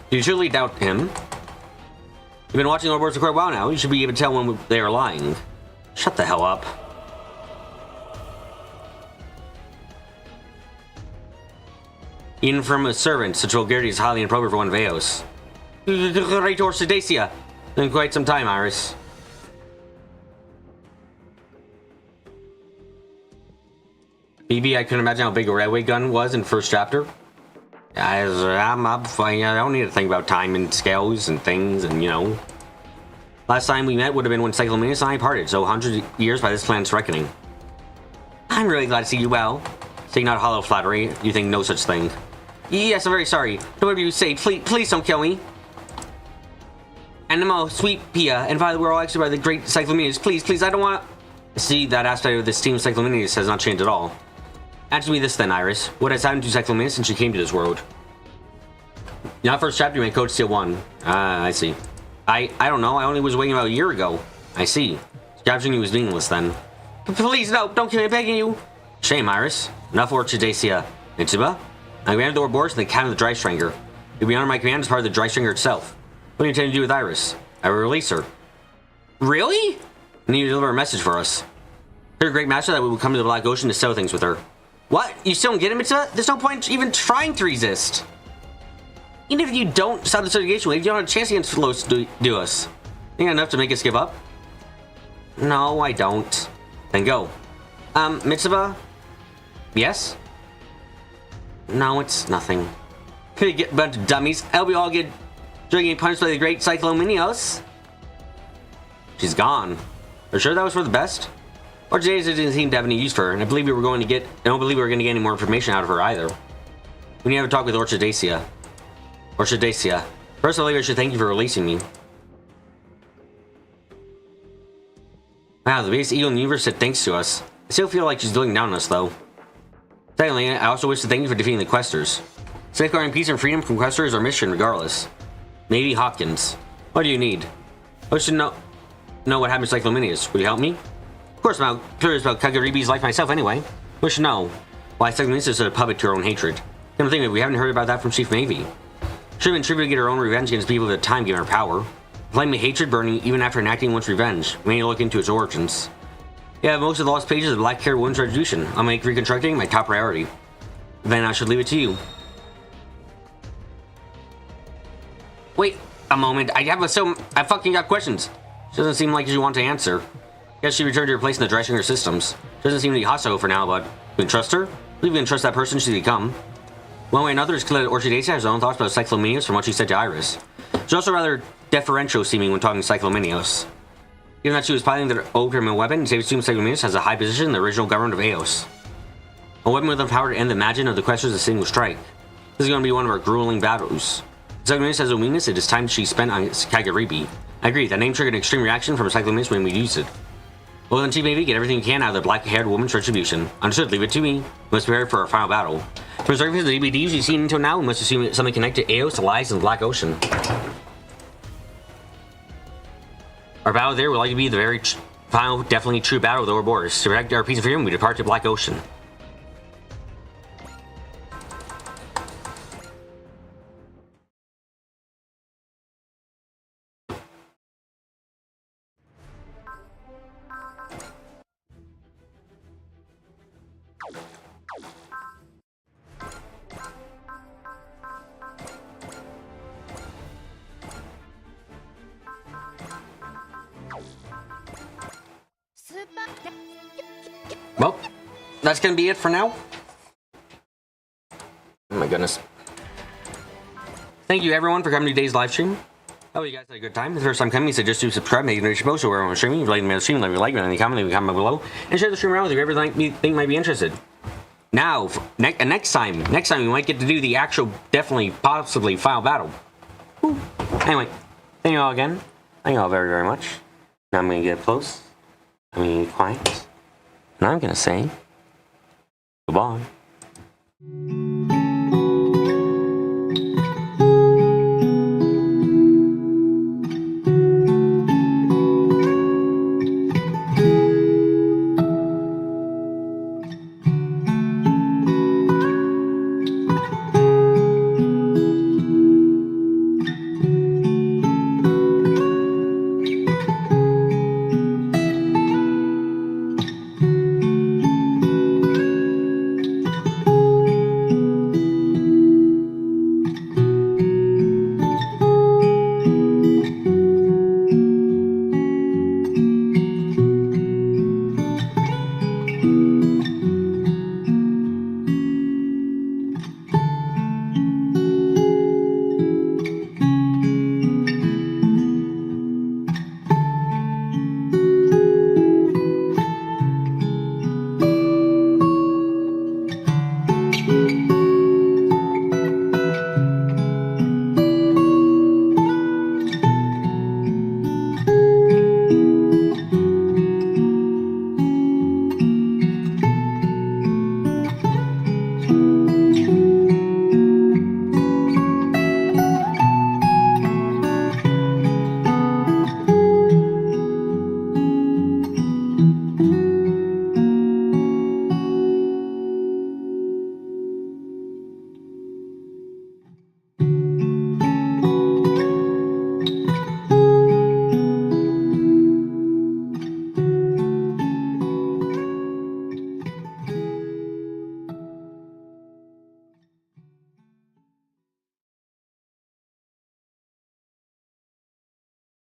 Do you truly doubt him? You've been watching Ouroboros for quite a while now. You should be able to tell when they are lying. Shut the hell up. Even from a servant, such vulgarity is highly inappropriate for one of Eos. Great Orchidacia. In quite some time, Iris. BB, I couldn't imagine how big a railway gun was in the first chapter. I'm fine. I don't need to think about time and scales and things and, you know. Last time we met would have been when Cyclomenos and I parted, so hundreds of years by this planet's reckoning. I'm really glad to see you well. Saying not hollow flattery, you think no such thing. Yes, I'm very sorry. Whatever you say, please don't kill me. Animo, sweet Pia, and Violet, we're all actually by the great Cyclomenos. Please, I don't want to... See, that aspect of this team Cyclomenos has not changed at all. Answer me this then, Iris. What has happened to Cyclomenos since she came to this world? Not first chapter, you made Code Steel 1. I see. I don't know, I only was waiting about a year ago. I see. Capturing you was meaningless then. Please, no, don't kill me, I'm begging you. Shame, Iris. Enough Orchidacia. Mitsuba? I ran the Ouroboros and the Cat of the Dry Stringer. You'll be under my command as part of the Dry Stringer itself. What do you intend to do with Iris? I will release her. Really? You need to deliver a message for us. You're a great master that we will come to the Black Ocean to settle things with her. What? You still don't get it, Mitsuba? There's no point even trying to resist. Even if you don't stop the subjugation wave, you don't have a chance against Los Duos. Ain't enough to make us give up? No, I don't. Then go. Mitsuba? Yes? No, it's nothing. Could get a bunch of dummies. I'll be all get getting punished by the great Cyclominios. She's gone. Are you sure that was for the best? Or today didn't seem to have any use for her, and I don't believe we were going to get any more information out of her either. We need to have a talk with Orchidacia. First, I believe I should thank you for releasing me. Wow, the biggest eagle in the universe said thanks to us. I still feel like she's looking down on us, though. Secondly, I also wish to thank you for defeating the Questers. Safeguarding peace and freedom from Questers is our mission, regardless. Maybe Hopkins. What do you need? I wish to know what happened to Cyclominius. Would you help me? Of course, I'm curious about Kagaribi's life myself anyway. Wish to know why Cyclominius is a puppet to her own hatred. Come to think of it, we haven't heard about that from Chief Mavie. Should have been true to get her own revenge against people at the time given her power. Blaming hatred burning even after enacting one's revenge. We need to look into its origins. Yeah, most of the lost pages of the Black-Haired Woman's Retribution. I'll make reconstructing my top priority. Then I should leave it to you. Wait a moment, I fucking got questions. She doesn't seem like you want to answer. Guess she returned to her place in the Dry Stringer systems. She doesn't seem to be hostile for now, but we can trust her? I believe we can trust that person she's become. One way or another, it's clear that Orchidacia has her own thoughts about Cyclominios from what she said to Iris. She's also rather deferential seeming when talking to Cyclominios. Given that she was piloting the Opium weapon, it's safe to assume Cyclominios has a high position in the original government of Eos. A weapon with the power to end the Magin of the Questers a single strike. This is going to be one of our grueling battles. Cyclominios has a weakness, it is time she spent on Kagaribi. I agree, that name triggered an extreme reaction from Cyclominios when we used it. Well then, Chief Mavie, get everything you can out of the Black-Haired Woman's Retribution. Understood, leave it to me. We must prepare for our final battle. From the surface of the DVDs you've seen until now, we must assume it's something connected to Eos, Allies, and the Black Ocean. Our battle there will likely be the very final, definitely true battle with our borders. To protect our peace and freedom, we depart to Black Ocean. Well, that's gonna be it for now. Oh my goodness. Thank you everyone for coming to today's live stream. Oh, you guys had a good time. The first time coming, so just do subscribe, make a notification post so everyone's streaming. If you like the stream, let me like, leave a comment below, and share the stream around with whoever you think might be interested. Now, next time we might get to do the actual, definitely, possibly final battle. Woo. Anyway, thank you all again. Thank you all very, very much. Now I'm gonna get close. I'm gonna be quiet. And I'm gonna say goodbye.